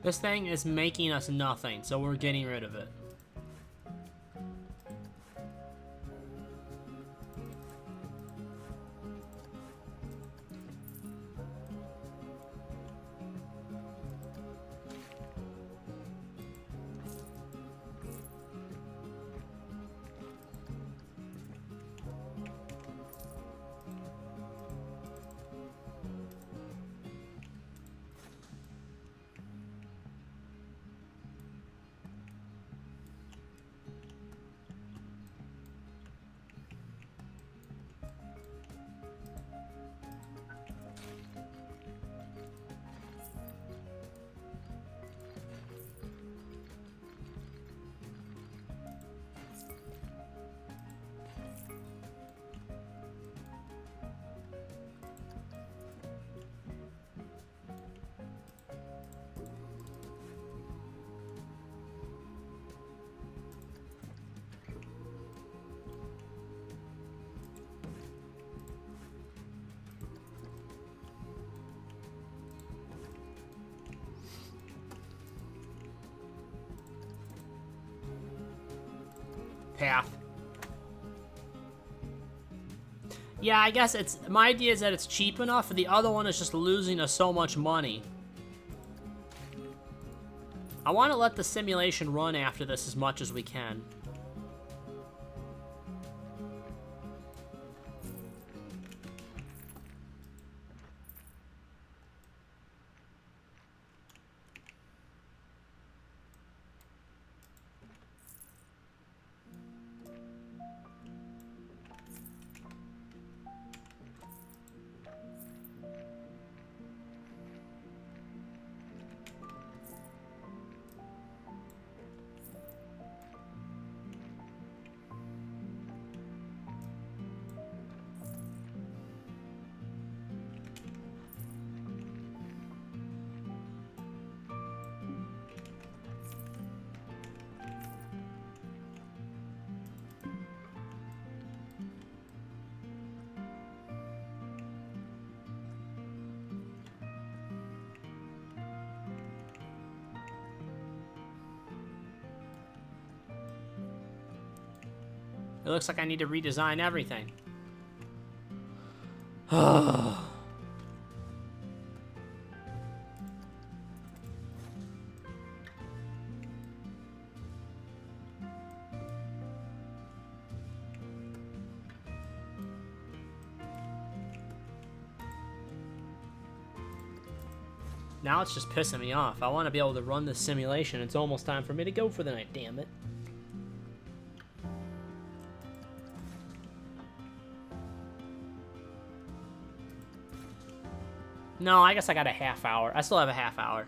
This thing is making us nothing, so we're getting rid of it. Path. Yeah, I guess it's... My idea is that it's cheap enough, the other one is just losing us so much money. I want to let the simulation run after this as much as we can. It looks like I need to redesign everything. Now it's just pissing me off. I want to be able to run this simulation. It's almost time for me to go for the night, damn it. No, I guess I got a half hour. I still have a half hour.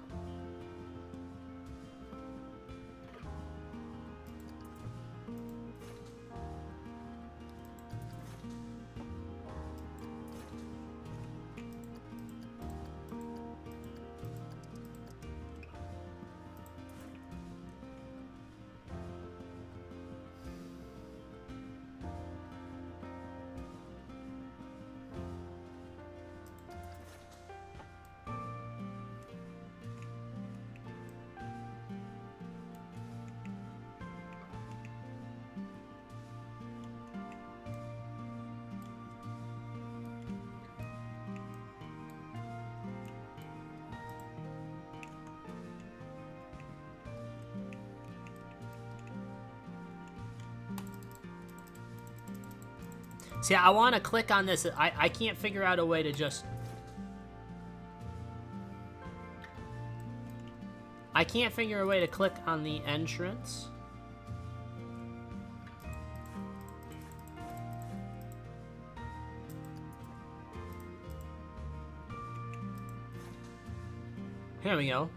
See, I want to click on this. I can't figure out a way to just... I can't figure a way to click on the entrance. Here we go.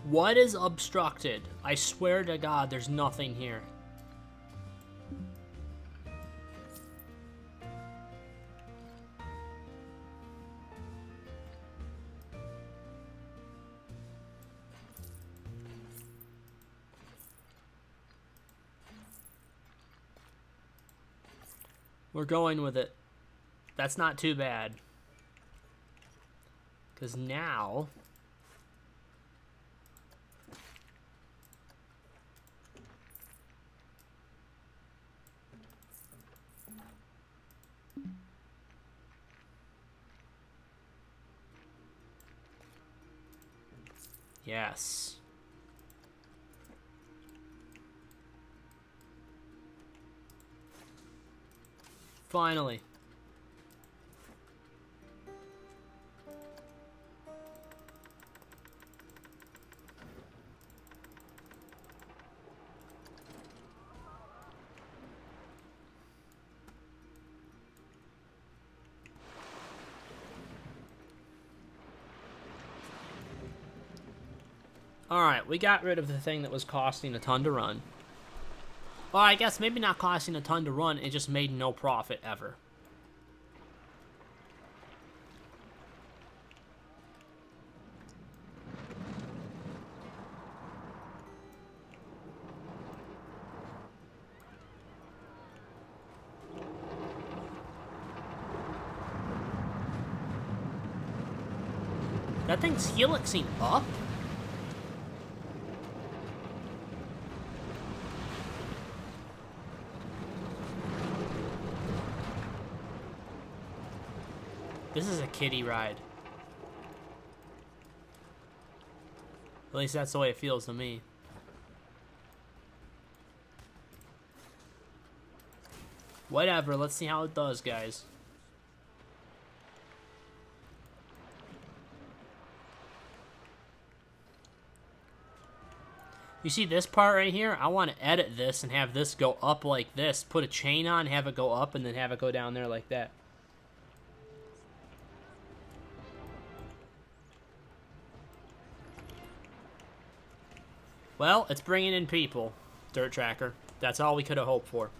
What is obstructed? I swear to God, there's nothing here. We're going with it. That's not too bad. Because now... Yes. Finally. Alright, we got rid of the thing that was costing a ton to run. Well, I guess maybe not costing a ton to run, it just made no profit ever. That thing's helixing up? This is a kiddie ride. At least that's the way it feels to me. Whatever, let's see how it does, guys. You see this part right here? I want to edit this and have this go up like this. Put a chain on, have it go up, and then have it go down there like that. Well, it's bringing in people, Dirt Tracker. That's all we could have hoped for.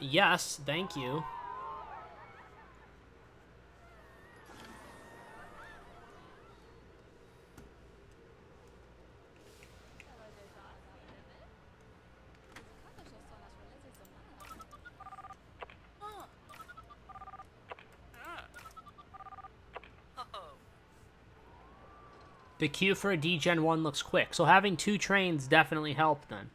Yes, thank you. The queue for a D-Gen 1 looks quick, so having 2 trains definitely helped then.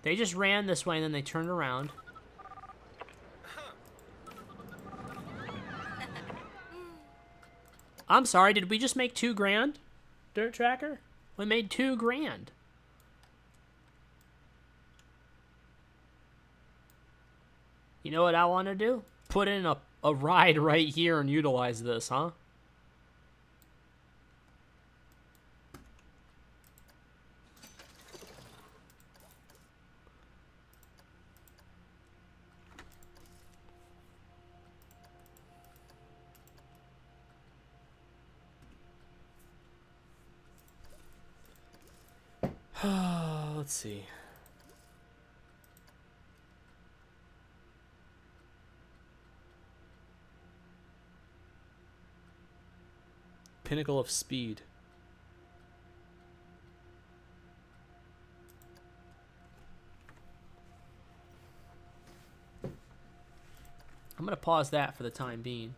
They just ran this way and then they turned around. I'm sorry, did we just make 2 grand? Dirt Tracker? We made 2 grand. You know what I want to do? Put in a ride right here and utilize this, huh? Let's see. Pinnacle of speed. I'm gonna pause that for the time being.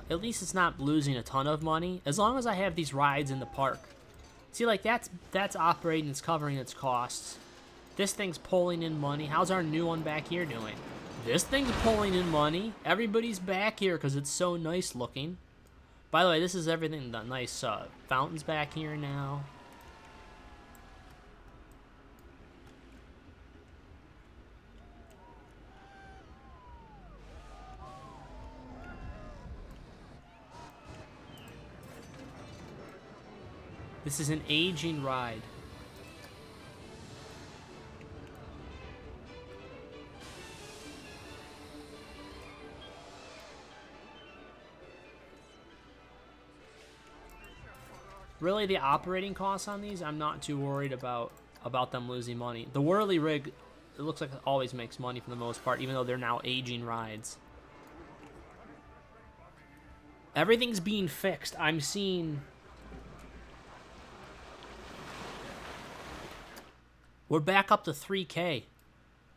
At least it's not losing a ton of money, as long as I have these rides in the park. See, like, that's operating, it's covering its costs. This thing's pulling in money. How's our new one back here doing? This thing's pulling in money. Everybody's back here because it's so nice looking. By the way, this is everything. The nice fountains back here now. This is an aging ride. Really, the operating costs on these, I'm not too worried about them losing money. The whirly rig, it looks like it always makes money for the most part, even though they're now aging rides. Everything's being fixed. I'm seeing... We're back up to 3K.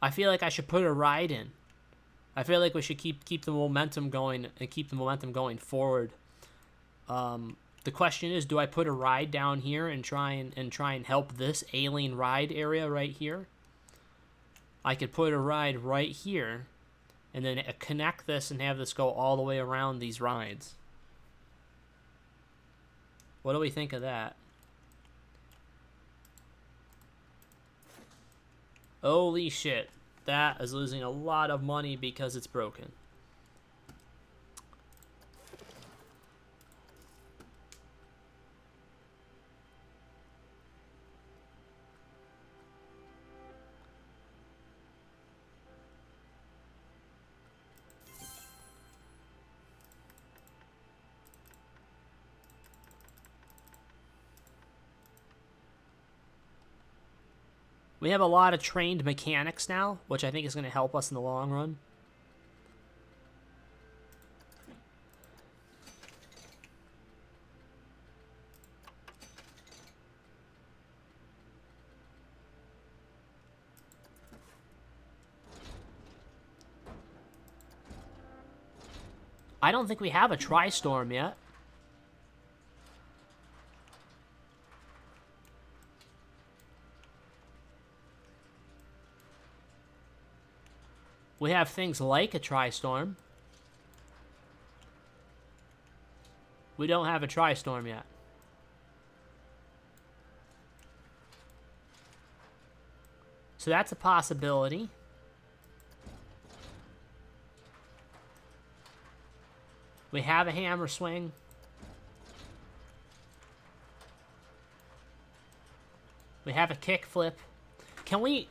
I feel like I should put a ride in. I feel like we should keep the momentum going and keep the momentum going forward. The question is, do I put a ride down here and try and help this alien ride area right here? I could put a ride right here and then connect this and have this go all the way around these rides. What do we think of that? Holy shit. That is losing a lot of money because it's broken. We have a lot of trained mechanics now, which I think is going to help us in the long run. I don't think we have a Tri-Storm yet. We have things like a Tri-Storm. We don't have a Tri-Storm yet. So that's a possibility. We have a hammer swing. We have a kick flip. Can we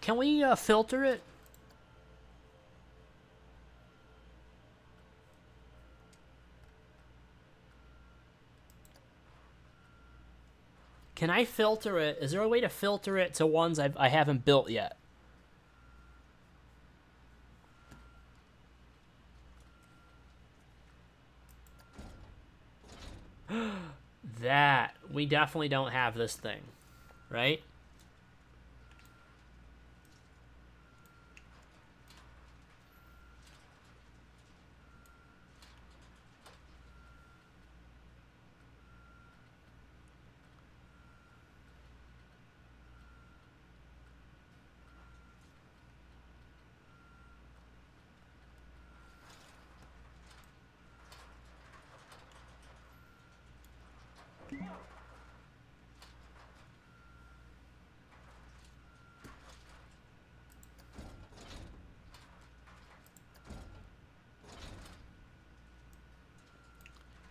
filter it? Can I filter it? Is there a way to filter it to ones I haven't built yet? That, we definitely don't have this thing, right?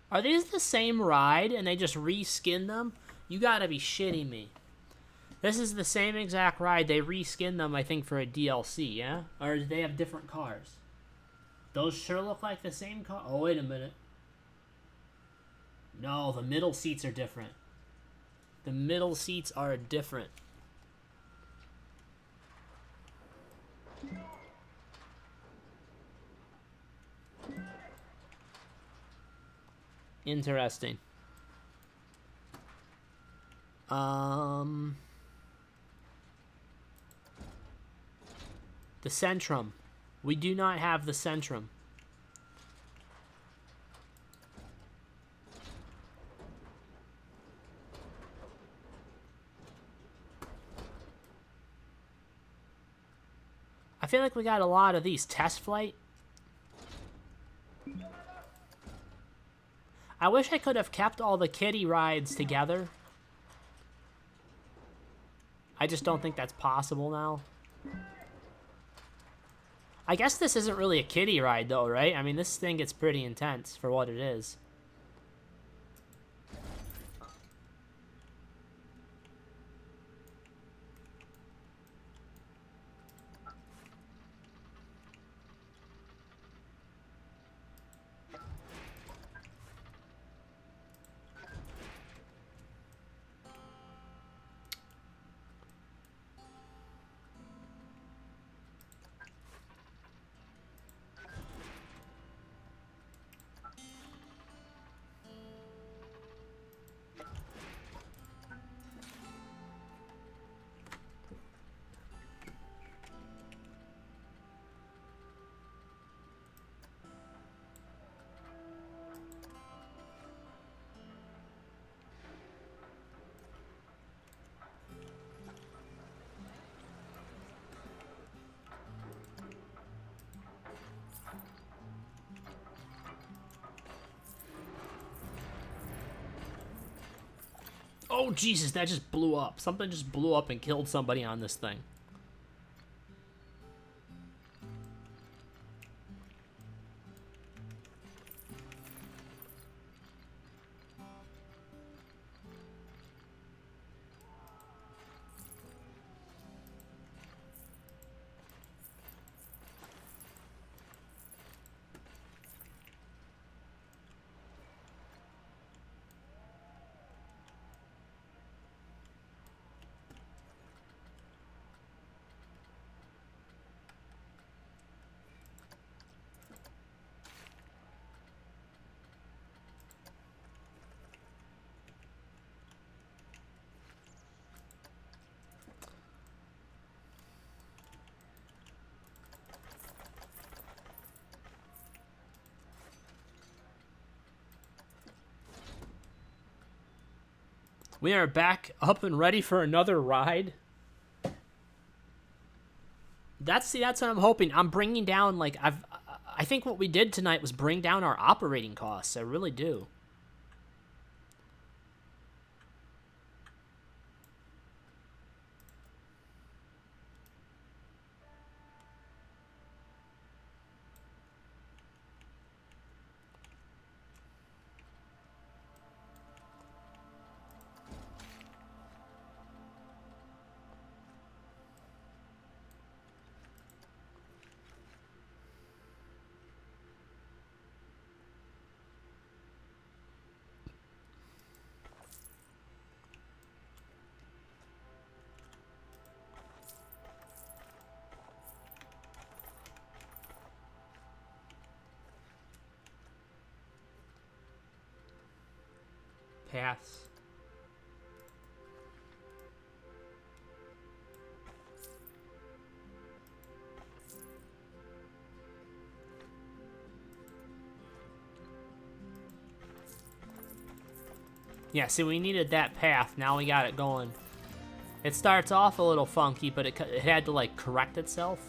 Are these the same ride and they just reskin them? You gotta be shitting me. This is the same exact ride. They reskin them, I think, for a DLC, yeah? Or do they have different cars? Those sure look like the same car. Oh, wait a minute. No, the middle seats are different. The middle seats are different. Interesting. The Centrum. We do not have the Centrum. I I feel like we got a lot of these. Test flight. I wish I could have kept all the kiddie rides together. I just don't think that's possible now. I guess this isn't really a kiddie ride, though, right? I mean, this thing gets pretty intense for what it is. Oh, Jesus, that just blew up. Something just blew up and killed somebody on this thing. We are back up and ready for another ride. That's what I'm hoping. I'm bringing down, like, I think what we did tonight was bring down our operating costs. I really do. Paths. Yeah, see, we needed that path. Now we got it going. It starts off a little funky, but it had to, like, correct itself.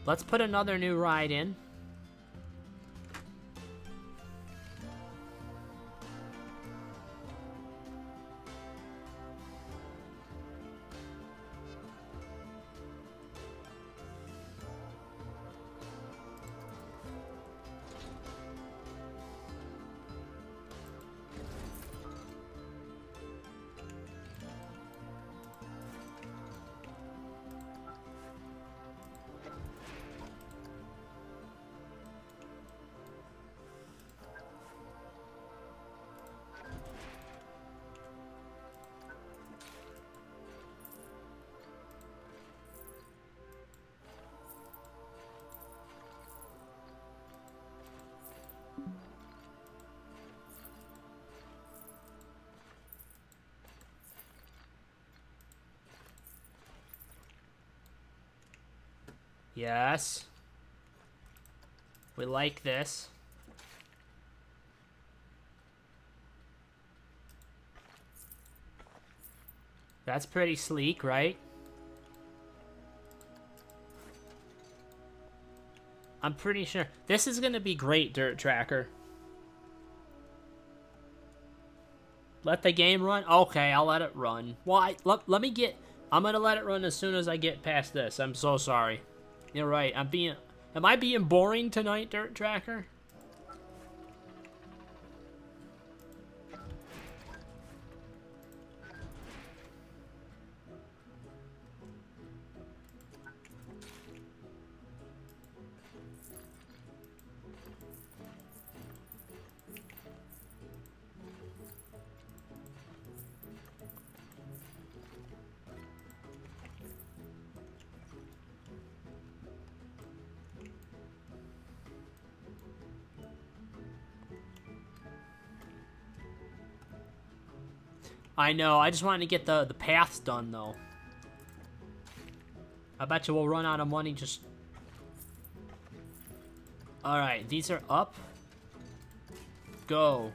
Let's put another new ride in. Yes. We like this. That's pretty sleek, right? I'm pretty sure. This is going to be great, Dirt Tracker. Let the game run? Okay, I'll let it run. Well, let me get... I'm going to let it run as soon as I get past this. I'm so sorry. You're right. Am I being boring tonight, Dirt Tracker? I know, I just wanted to get the paths done, though. I bet you we'll run out of money just... Alright, these are up. Go.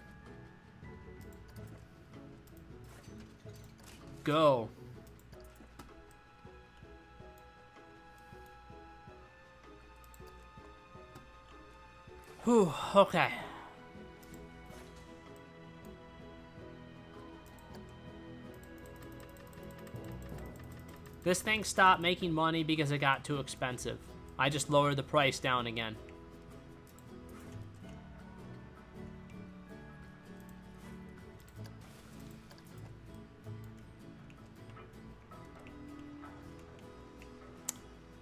Go. Whew, okay. This thing stopped making money because it got too expensive. I just lowered the price down again.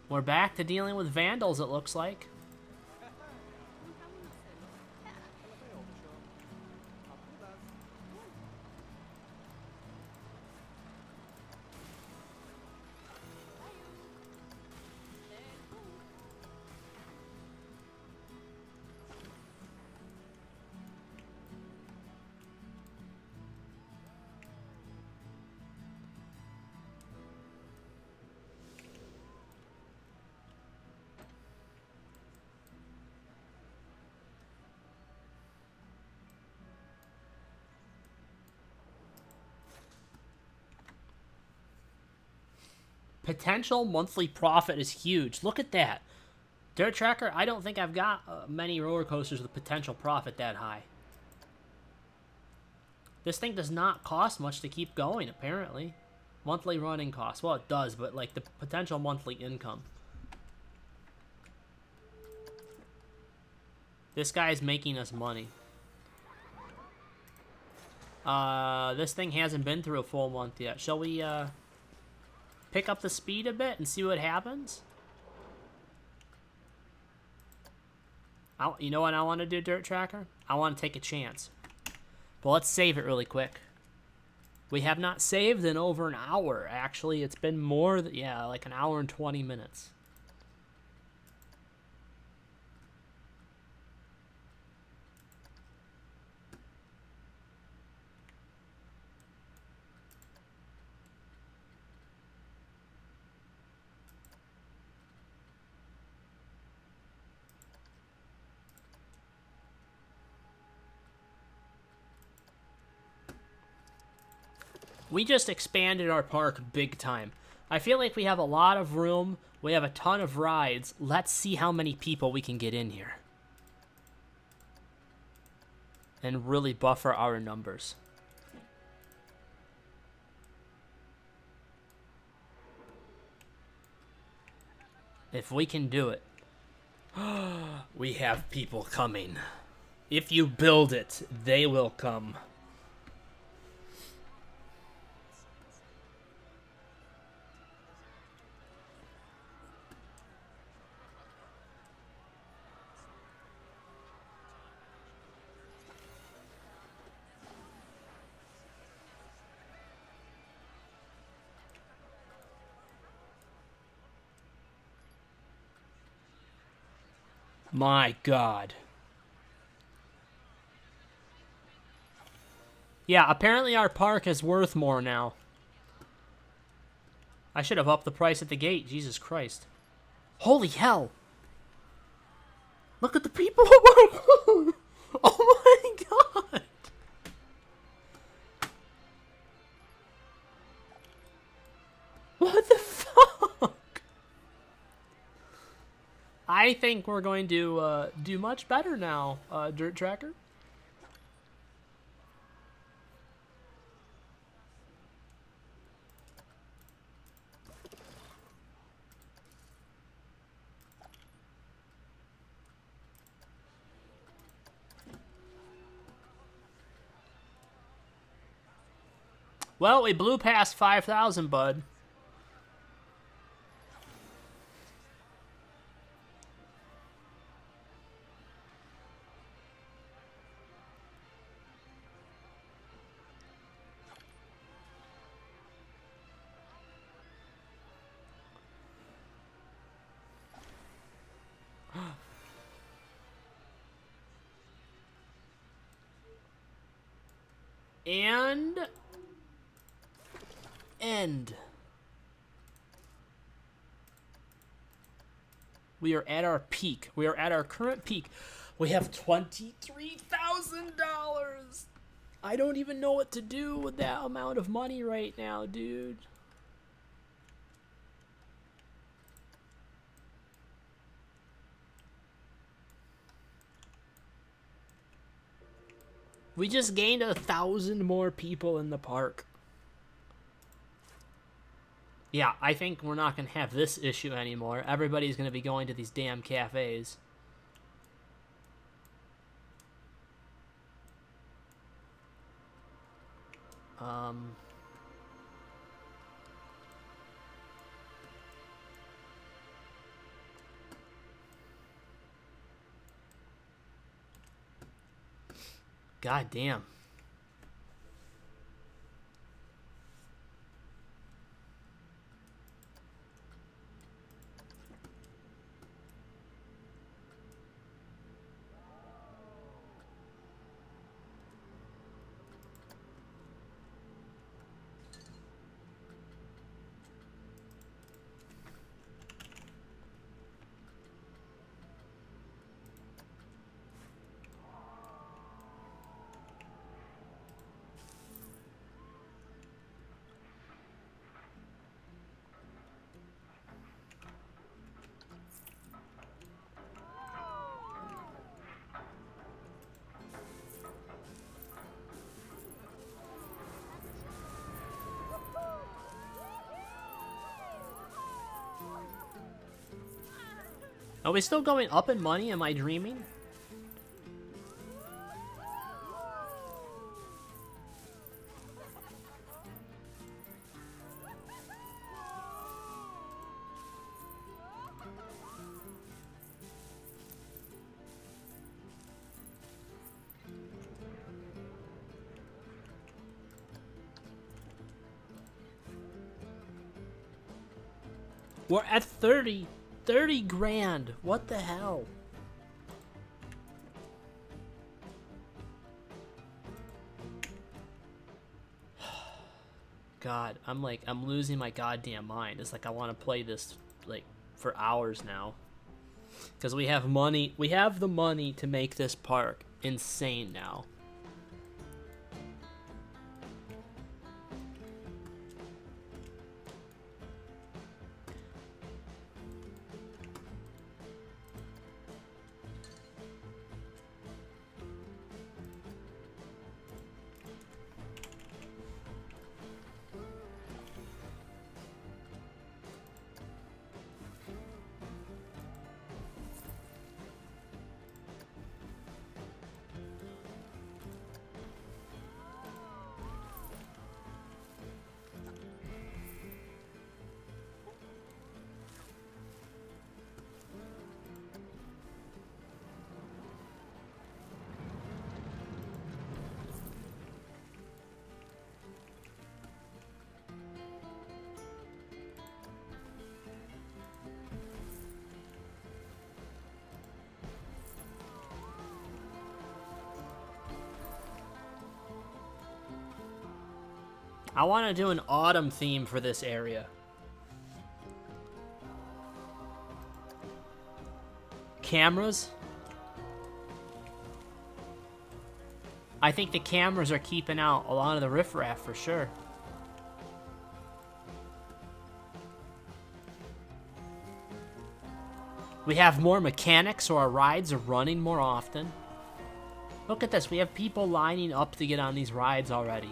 We're back to dealing with vandals, it looks like. Potential monthly profit is huge. Look at that. Dirt Tracker, I don't think I've got many roller coasters with potential profit that high. This thing does not cost much to keep going, apparently. Monthly running costs. Well, it does, but like the potential monthly income. This guy's making us money. This thing hasn't been through a full month yet. Shall we, pick up the speed a bit and see what happens? You know what I want to do, Dirt Tracker? I want to take a chance. But let's save it really quick. We have not saved in over an hour, actually. It's been more, yeah, like an hour and 20 minutes. We just expanded our park big time. I feel like we have a lot of room. We have a ton of rides. Let's see how many people we can get in here. And really buffer our numbers. If we can do it. We have people coming. If you build it, they will come. My God. Yeah, apparently our park is worth more now. I should have upped the price at the gate. Jesus Christ. Holy hell. Look at the people. Oh my God. What the fuck? I think we're going to do much better now, Dirt Tracker. Well, we blew past 5,000, bud. And end. We are at our peak. We are at our current peak. We have $23,000. I don't even know what to do with that amount of money right now, dude. We just gained 1,000 more people in the park. Yeah, I think we're not going to have this issue anymore. Everybody's going to be going to these damn cafes. God damn. Are we still going up in money? Am I dreaming? We're at 30 grand. What the hell? God, I'm losing my goddamn mind. It's like I want to play this like for hours now. Because we have money. We have the money to make this park insane now. I want to do an autumn theme for this area. Cameras? I think the cameras are keeping out a lot of the riffraff for sure. We have more mechanics, so our rides are running more often. Look at this, we have people lining up to get on these rides already.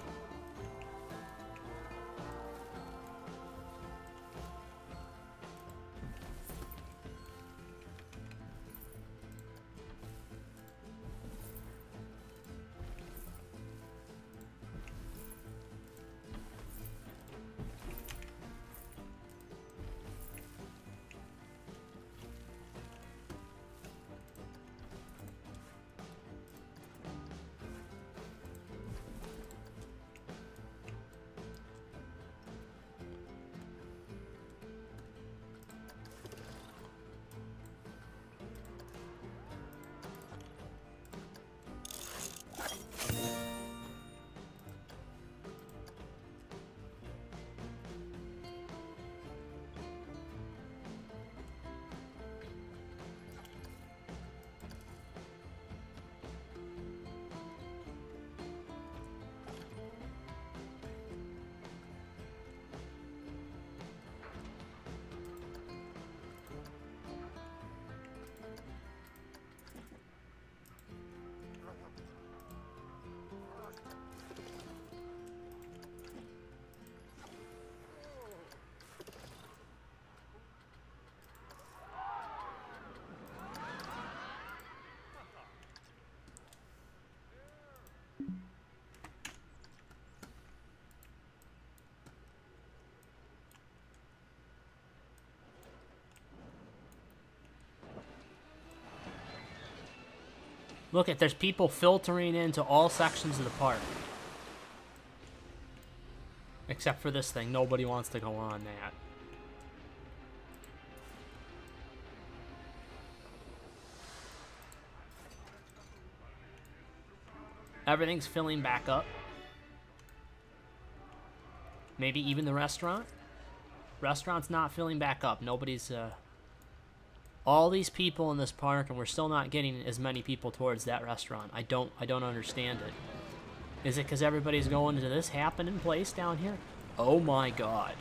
Look at, there's people filtering into all sections of the park. Except for this thing, nobody wants to go on that. Everything's filling back up. Maybe even the restaurant? Restaurant's not filling back up. Nobody's, all these people in this park, and we're still not getting as many people towards that restaurant. I don't understand it. Is it because everybody's going to this happening place down here? Oh my god.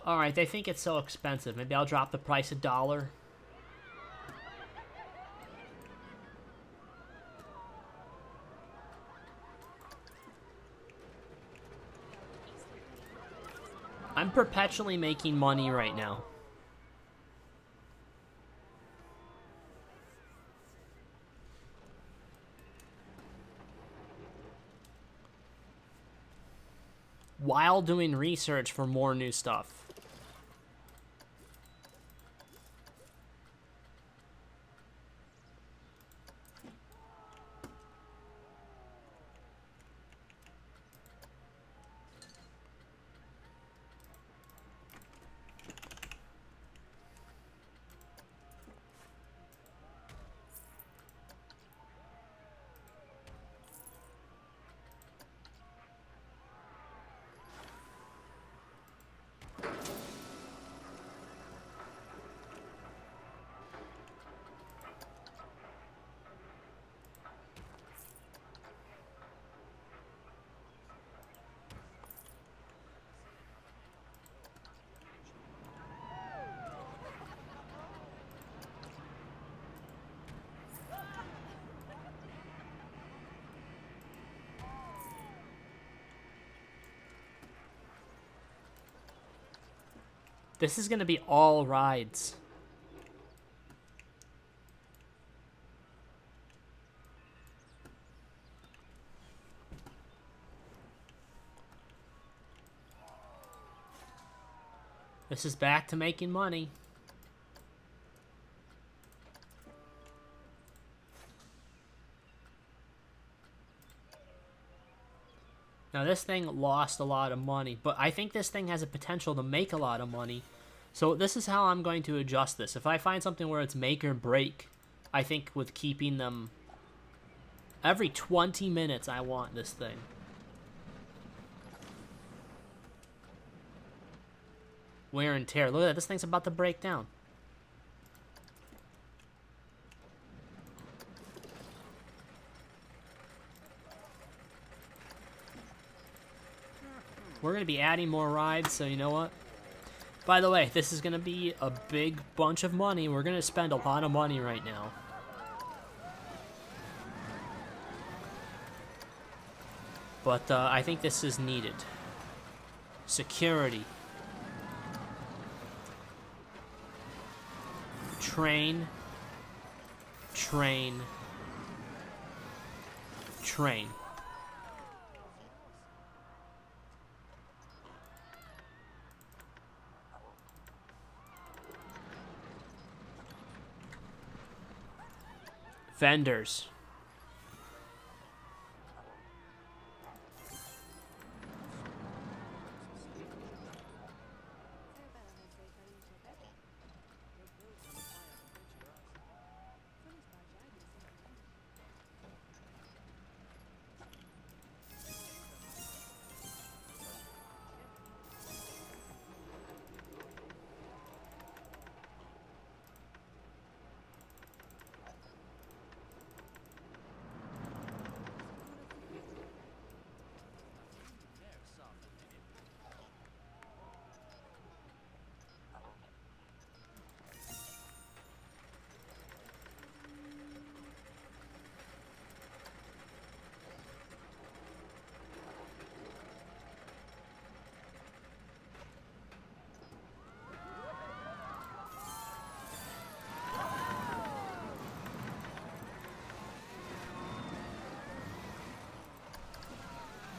Alright, they think it's so expensive. Maybe I'll drop the price $1. I'm perpetually making money right now. While doing research for more new stuff. This is going to be all rides. This is back to making money. Now, this thing lost a lot of money, but I think this thing has a potential to make a lot of money. So this is how I'm going to adjust this. If I find something where it's make or break, I think with keeping them every 20 minutes, I want this thing. Wear and tear. Look at that. This thing's about to break down. We're going to be adding more rides, so you know what? By the way, this is going to be a big bunch of money. We're going to spend a lot of money right now. But I think this is needed. Security. Train. Train. Train. Vendors.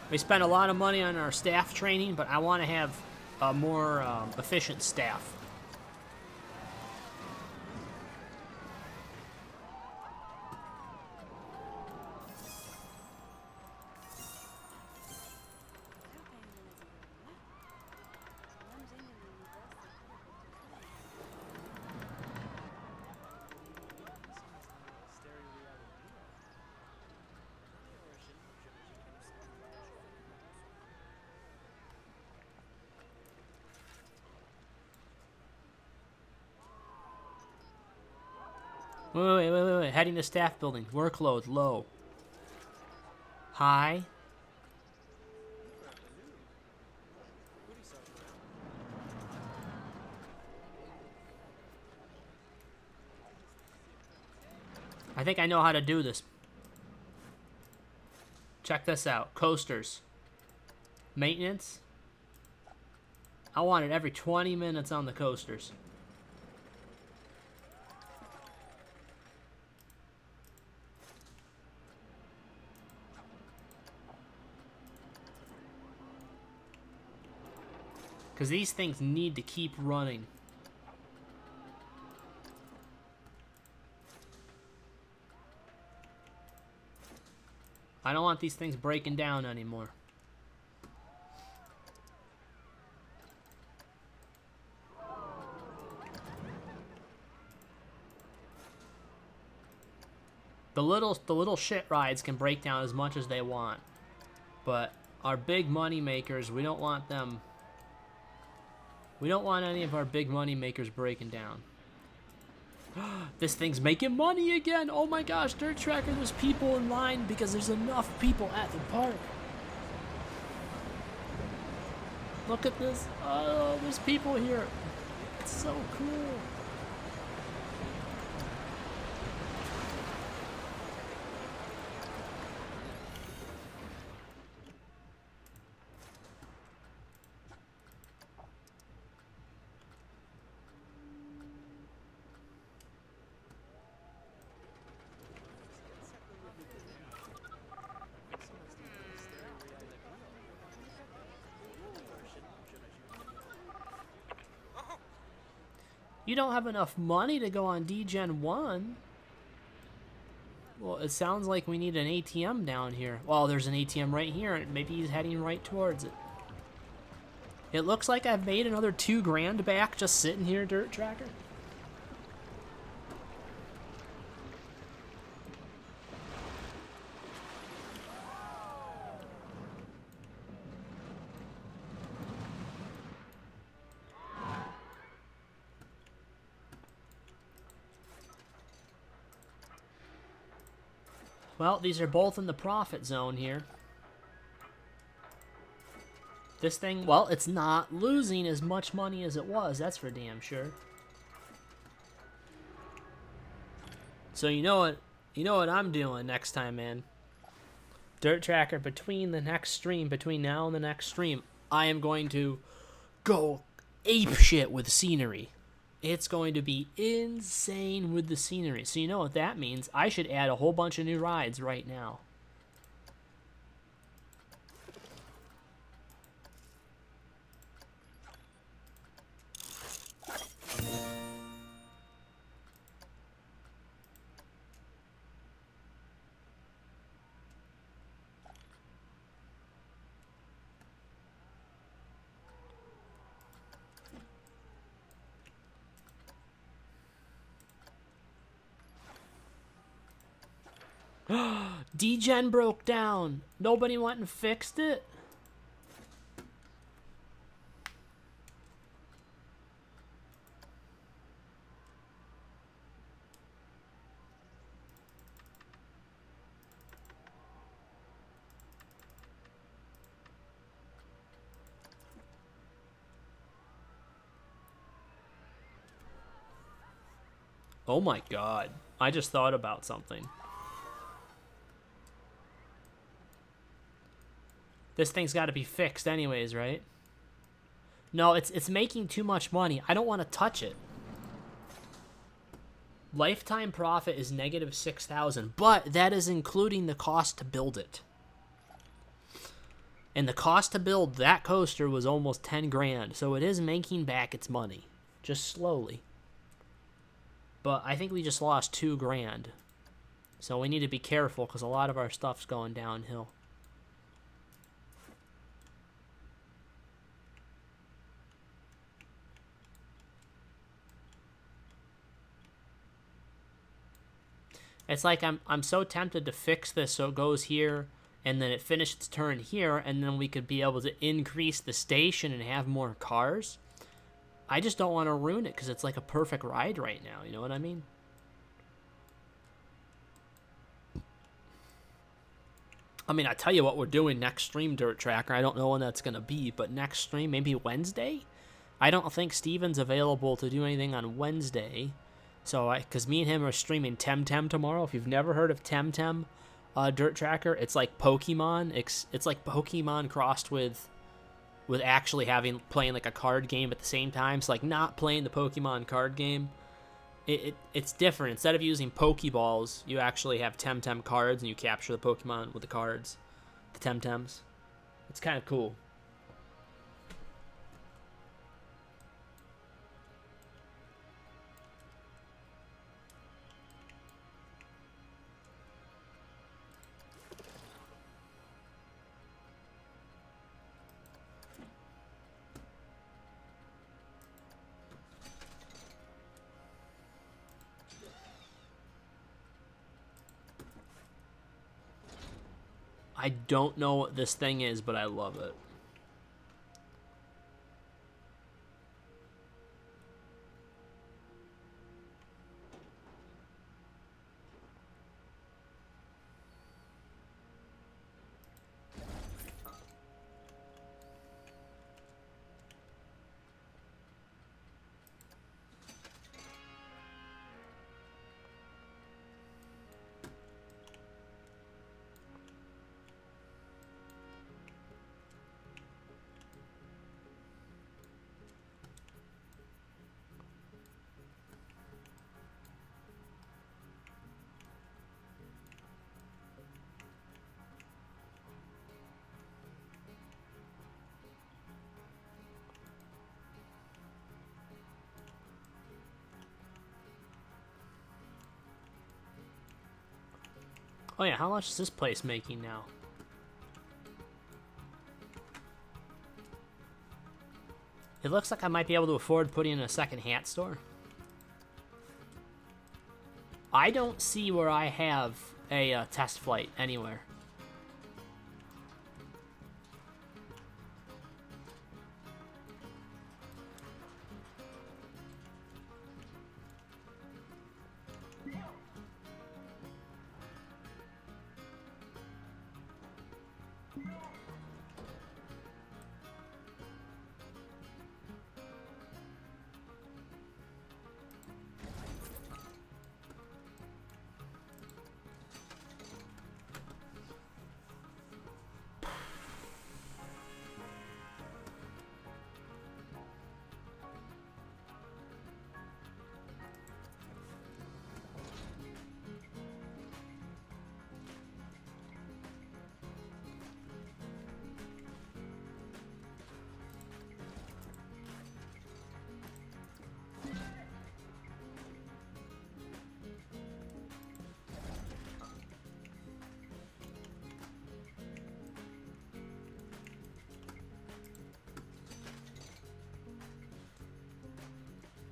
We spent a lot of money on our staff training, but I want to have a more efficient staff. Wait. Heading to staff building. Workload low. High. I think I know how to do this. Check this out. Coasters. Maintenance. I want it every 20 minutes on the coasters. Because these things need to keep running. I don't want these things breaking down anymore. The little shit rides can break down as much as they want. But our big money makers, we don't want them. We don't want any of our big money makers breaking down. This thing's making money again. Oh my gosh, Dirt Tracker, there's people in line because there's enough people at the park. Look at this. Oh, there's people here. It's so cool. You don't have enough money to go on DGen 1. Well, it sounds like we need an ATM down here. Well, there's an ATM right here, and maybe he's heading right towards it. It looks like I've made another 2 grand back just sitting here, Dirt Tracker. Well, these are both in the profit zone here. This thing, well, it's not losing as much money as it was, that's for damn sure. So you know what I'm doing next time, man. Dirt Tracker, between now and the next stream, I am going to go ape shit with scenery. It's going to be insane with the scenery. So you know what that means? I should add a whole bunch of new rides right now. Degen broke down. Nobody went and fixed it? Oh my god. I just thought about something. This thing's got to be fixed anyways, right? No, it's making too much money. I don't want to touch it. Lifetime profit is negative 6,000, but that is including the cost to build it. And the cost to build that coaster was almost 10 grand, so it is making back its money, just slowly. But I think we just lost 2 grand. So we need to be careful because a lot of our stuff's going downhill. It's like I'm so tempted to fix this so it goes here and then it finishes its turn here and then we could be able to increase the station and have more cars. I just don't want to ruin it because it's like a perfect ride right now, you know what I mean? I mean, I tell you what we're doing next stream, Dirt Tracker. I don't know when that's going to be, but next stream, maybe Wednesday? I don't think Steven's available to do anything on Wednesday. So, because me and him are streaming Temtem tomorrow. If you've never heard of Temtem, Dirt Tracker, it's like Pokemon. It's like Pokemon crossed with actually playing like a card game at the same time. So like not playing the Pokemon card game. It's different. Instead of using Pokeballs, you actually have Temtem cards and you capture the Pokemon with the cards, the Temtems. It's kind of cool. I don't know what this thing is, but I love it. Oh yeah, how much is this place making now? It looks like I might be able to afford putting in a second hat store. I don't see where I have a test flight anywhere.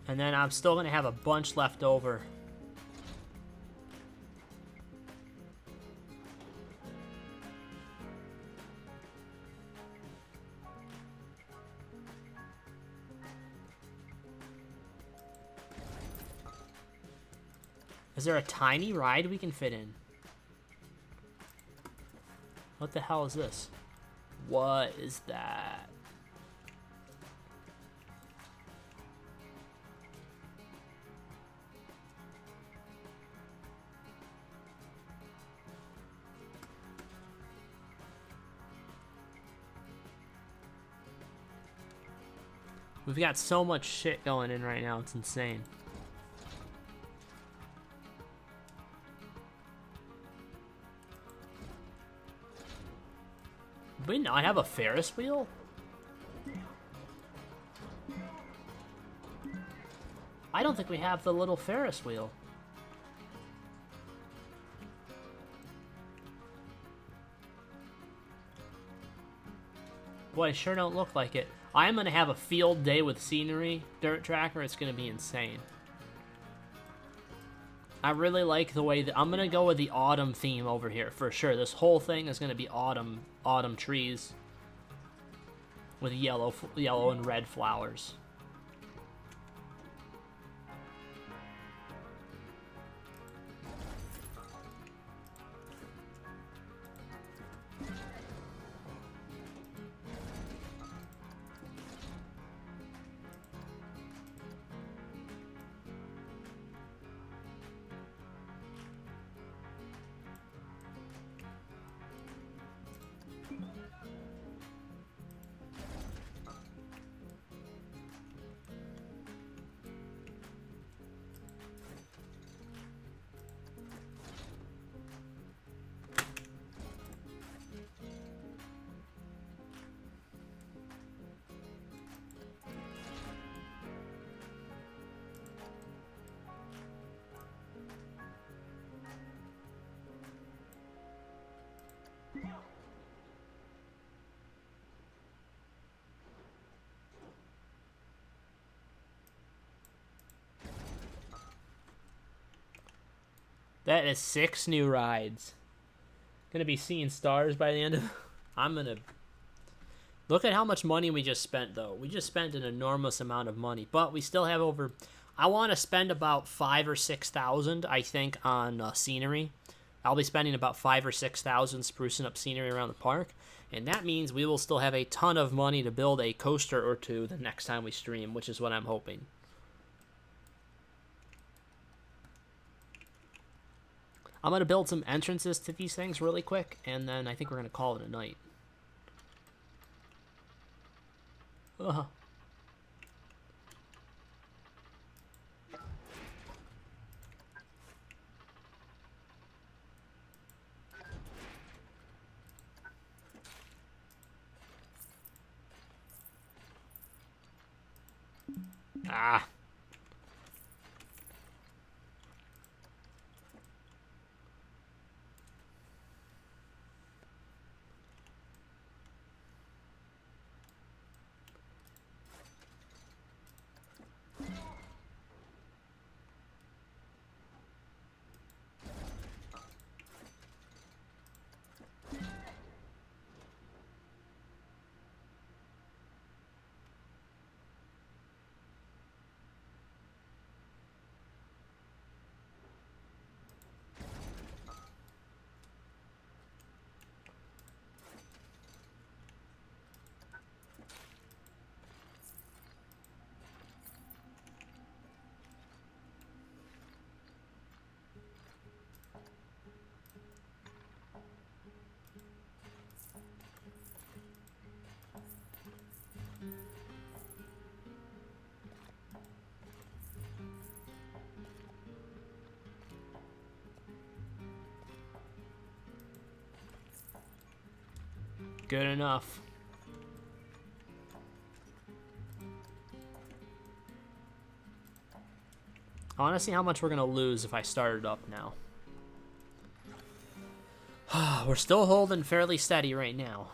And then I'm still going to have a bunch left over. Is there a tiny ride we can fit in? What the hell is this? What is that? We've got so much shit going in right now, it's insane. Do we not have a Ferris wheel? I don't think we have the little Ferris wheel. Boy, sure don't look like it. I'm going to have a field day with scenery, Dirt Tracker. It's going to be insane. I really like the way that... I'm going to go with the autumn theme over here, for sure. This whole thing is going to be autumn trees with yellow and red flowers. That is 6 new rides. Gonna be seeing stars by the end of... I'm gonna... Look at how much money we just spent, though. We just spent an enormous amount of money. But we still have over... I want to spend about 5,000 or 6,000, I think, on scenery. I'll be spending about 5,000 or 6,000 sprucing up scenery around the park. And that means we will still have a ton of money to build a coaster or two the next time we stream, which is what I'm hoping. I'm going to build some entrances to these things really quick, and then I think we're going to call it a night. Ugh. Ah. Good enough. I want to see how much we're going to lose if I start it up now. We're still holding fairly steady right now.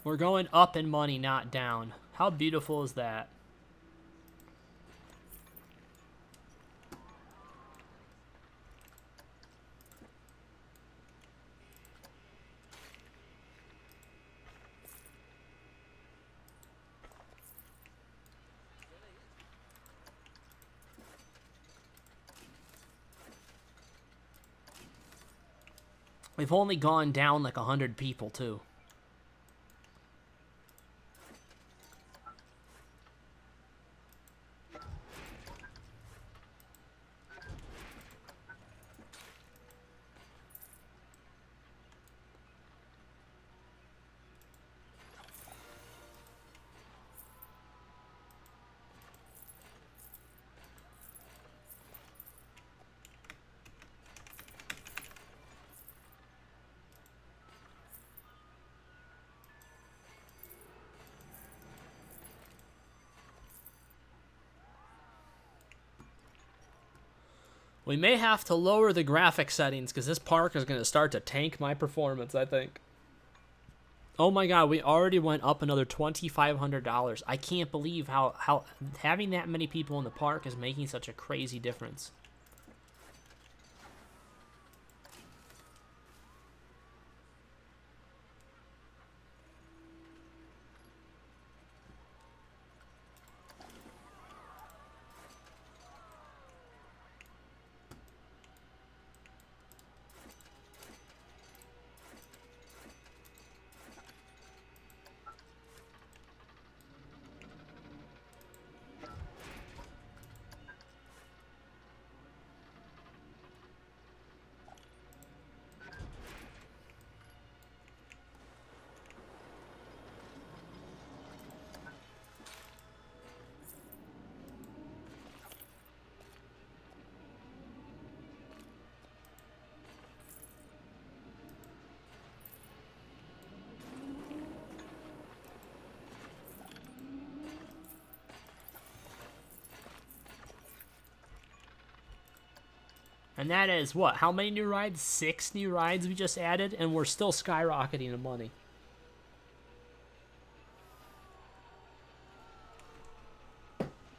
We're going up in money, not down. How beautiful is that? We've only gone down like 100 people, too. We may have to lower the graphic settings because this park is going to start to tank my performance, I think. Oh my god, we already went up another $2,500. I can't believe how having that many people in the park is making such a crazy difference. And that is, what, how many new rides? 6 new rides we just added, and we're still skyrocketing in money.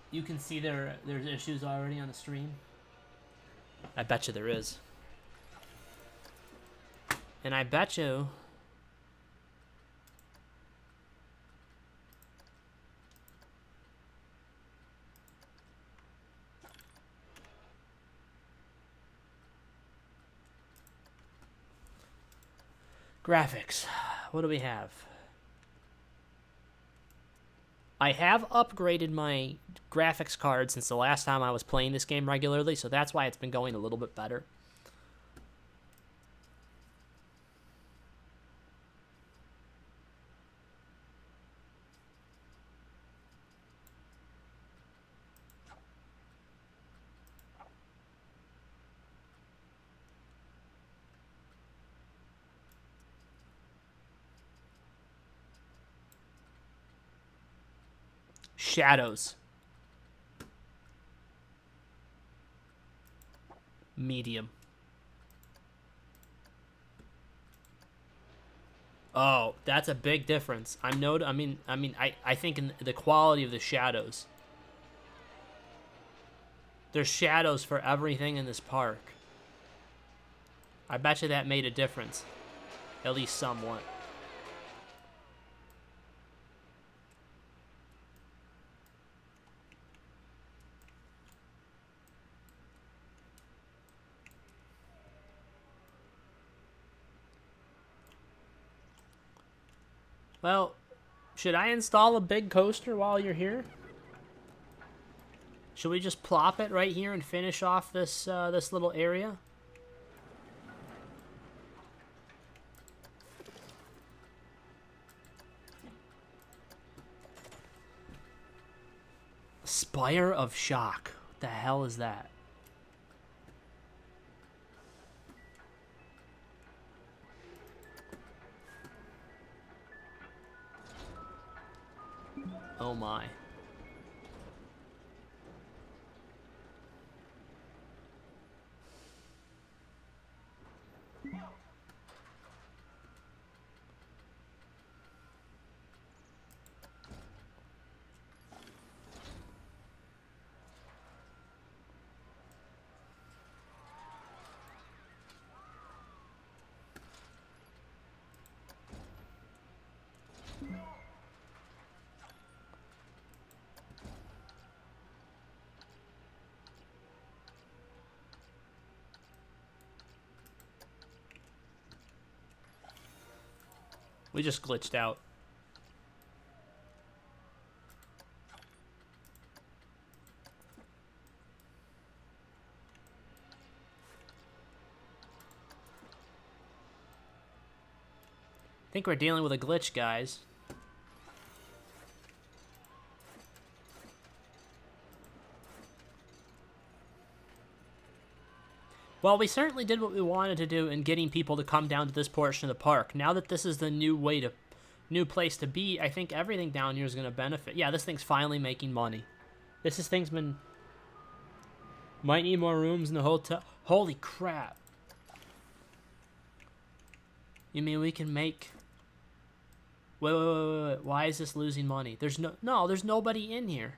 You can see there's issues already on the stream. I bet you there is. And I bet you... Graphics. What do we have? I have upgraded my graphics card since the last time I was playing this game regularly, so that's why it's been going a little bit better. Shadows. Medium. Oh, that's a big difference. I think in the quality of the shadows. There's shadows for everything in this park. I bet you that made a difference. At least somewhat. Well, should I install a big coaster while you're here? Should we just plop it right here and finish off this this little area? Spire of Shock. What the hell is that? Oh my. We just glitched out. I think we're dealing with a glitch, guys. Well, we certainly did what we wanted to do in getting people to come down to this portion of the park. Now that this is the new place to be, I think everything down here is going to benefit. Yeah, this thing's finally making money. This thing's been... Might need more rooms in the hotel. Holy crap. You mean we can make... Wait. Why is this losing money? There's nobody in here.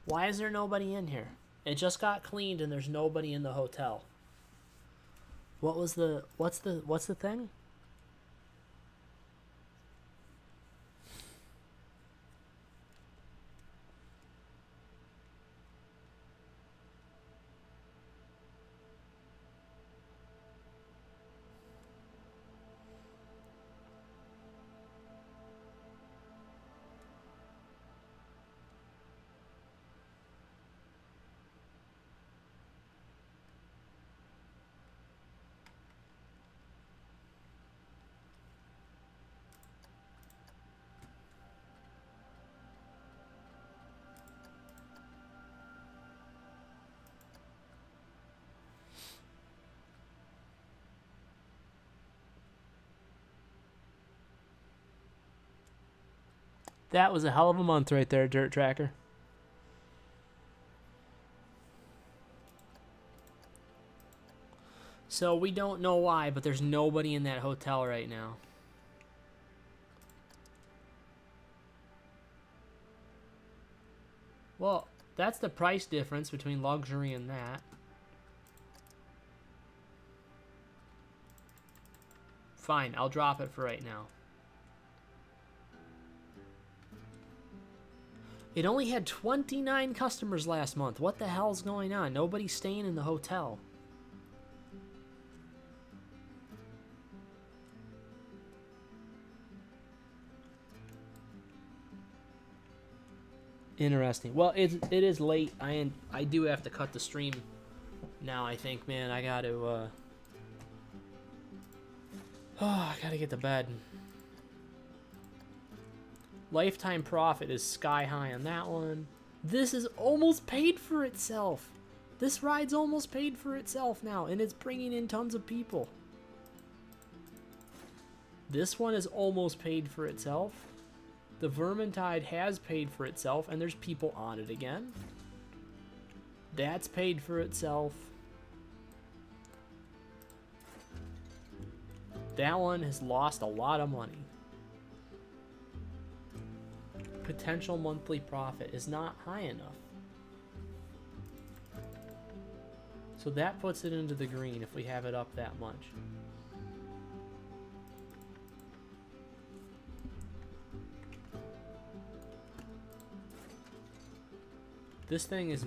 Why is there nobody in here? It just got cleaned and there's nobody in the hotel. What's the thing? That was a hell of a month right there, Dirt Tracker. So we don't know why, but there's nobody in that hotel right now. Well, that's the price difference between luxury and that. Fine, I'll drop it for right now. It only had 29 customers last month. What the hell's going on? Nobody's staying in the hotel. Interesting. Well, it is late. I do have to cut the stream now, I think, man. I got to I got to get to bed. Lifetime profit is sky high on that one. This is almost paid for itself. This ride's almost paid for itself now, and it's bringing in tons of people. This one is almost paid for itself. The Vermintide has paid for itself, and there's people on it again. That's paid for itself. That one has lost a lot of money. Potential monthly profit is not high enough. So that puts it into the green if we have it up that much. This thing is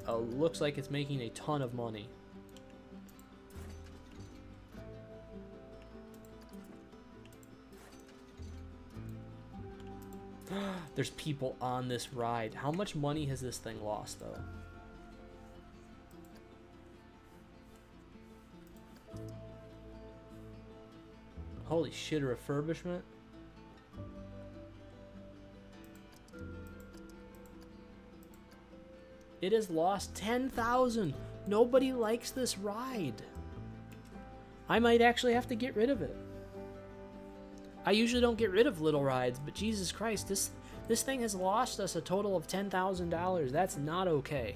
looks like it's making a ton of money. There's people on this ride. How much money has this thing lost, though? Holy shit, a refurbishment? It has lost 10,000. Nobody likes this ride. I might actually have to get rid of it. I usually don't get rid of little rides, but Jesus Christ, this thing has lost us a total of $10,000. That's not okay.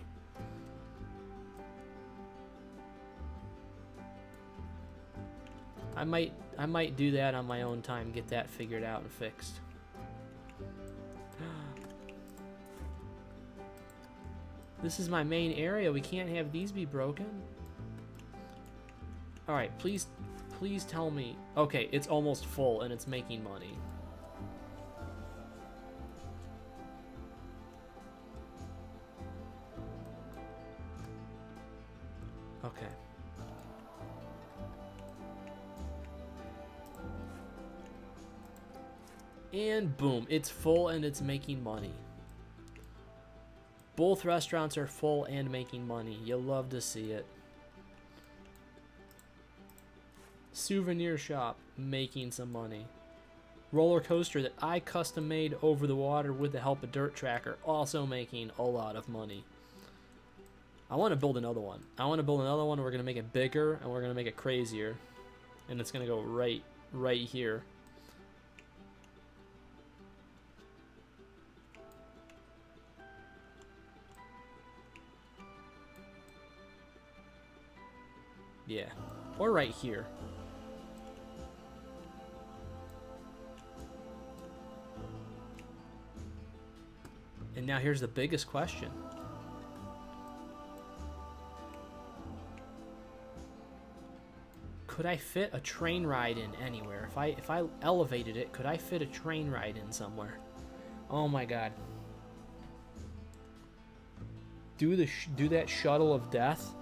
I might do that on my own time, get that figured out and fixed. This is my main area. We can't have these be broken. All right, please tell me. Okay, it's almost full and it's making money. Okay. And boom, it's full and it's making money. Both restaurants are full and making money. You'll love to see it. Souvenir shop, making some money. Roller coaster that I custom made over the water with the help of Dirt Tracker, also making a lot of money. I want to build another one. We're going to make it bigger and we're going to make it crazier. And it's going to go right here. Yeah, or right here. And now here's the biggest question. Could I fit a train ride in anywhere? If I elevated it, could I fit a train ride in somewhere? Oh my god. Do that shuttle of death?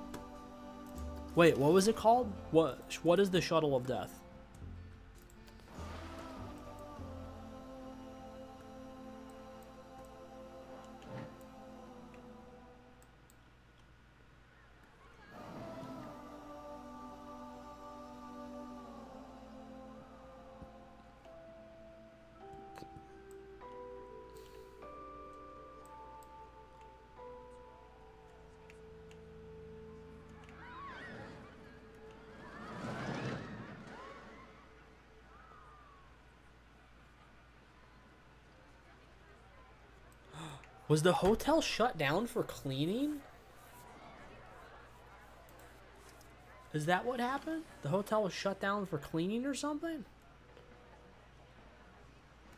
Wait, what was it called? What is the shuttle of death? Was the hotel shut down for cleaning? Is that what happened? The hotel was shut down for cleaning or something?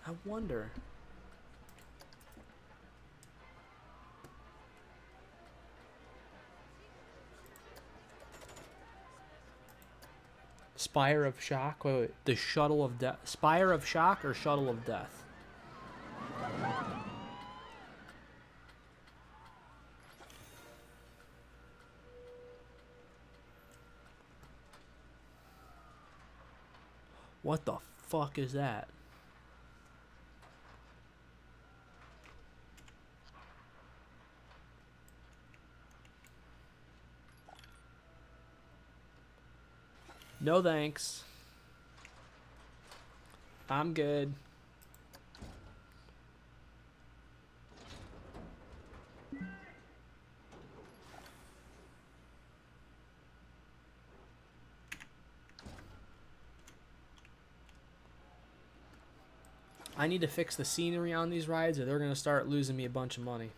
I wonder. Spire of Shock? Wait. The Shuttle of Death. Spire of Shock or Shuttle of Death? What the fuck is that? No thanks. I'm good. I need to fix the scenery on these rides or they're going to start losing me a bunch of money.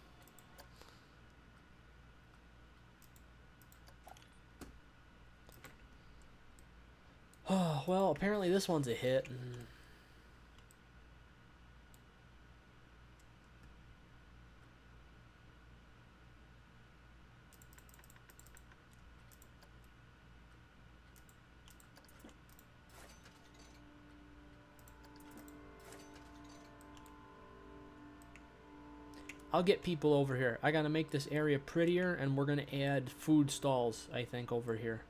Oh, well, apparently this one's a hit. I'll get people over here. I gotta make this area prettier, and we're gonna add food stalls, I think, over here.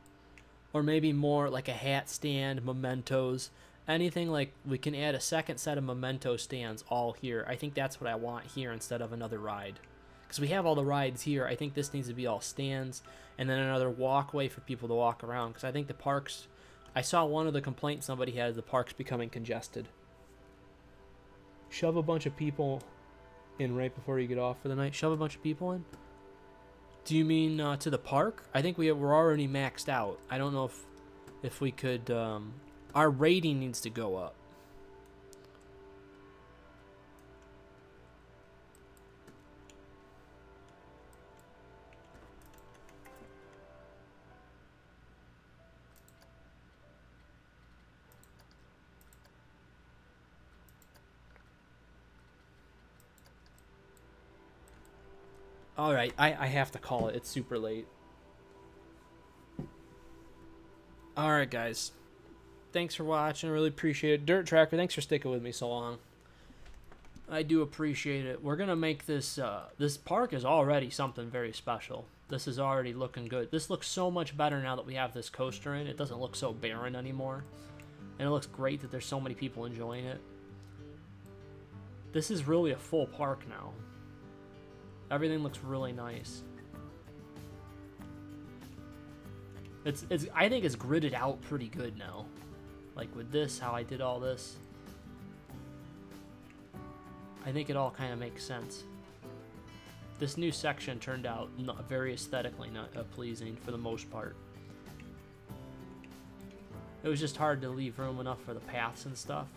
Or maybe more like a hat stand, mementos, anything like we can add a second set of memento stands all here. I think that's what I want here instead of another ride. Because we have all the rides here. I think this needs to be all stands. And then another walkway for people to walk around. Because I think the parks... I saw one of the complaints somebody had, the parks becoming congested. Shove a bunch of people in right before you get off for the night. Shove a bunch of people in? Do you mean to the park? I think we're already maxed out. I don't know if we could... our rating needs to go up. All right, I have to call it. It's super late. All right, guys. Thanks for watching. I really appreciate it. Dirt Tracker, thanks for sticking with me so long. I do appreciate it. We're going to make this... this park is already something very special. This is already looking good. This looks so much better now that we have this coaster in. It doesn't look so barren anymore. And it looks great that there's so many people enjoying it. This is really a full park now. Everything looks really nice. I think it's gridded out pretty good now. Like with this, how I did all this. I think it all kind of makes sense. This new section turned out very aesthetically not pleasing for the most part. It was just hard to leave room enough for the paths and stuff.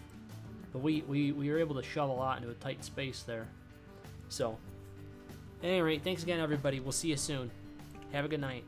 But we were able to shove a lot into a tight space there. So... At any rate, thanks again, everybody. We'll see you soon. Have a good night.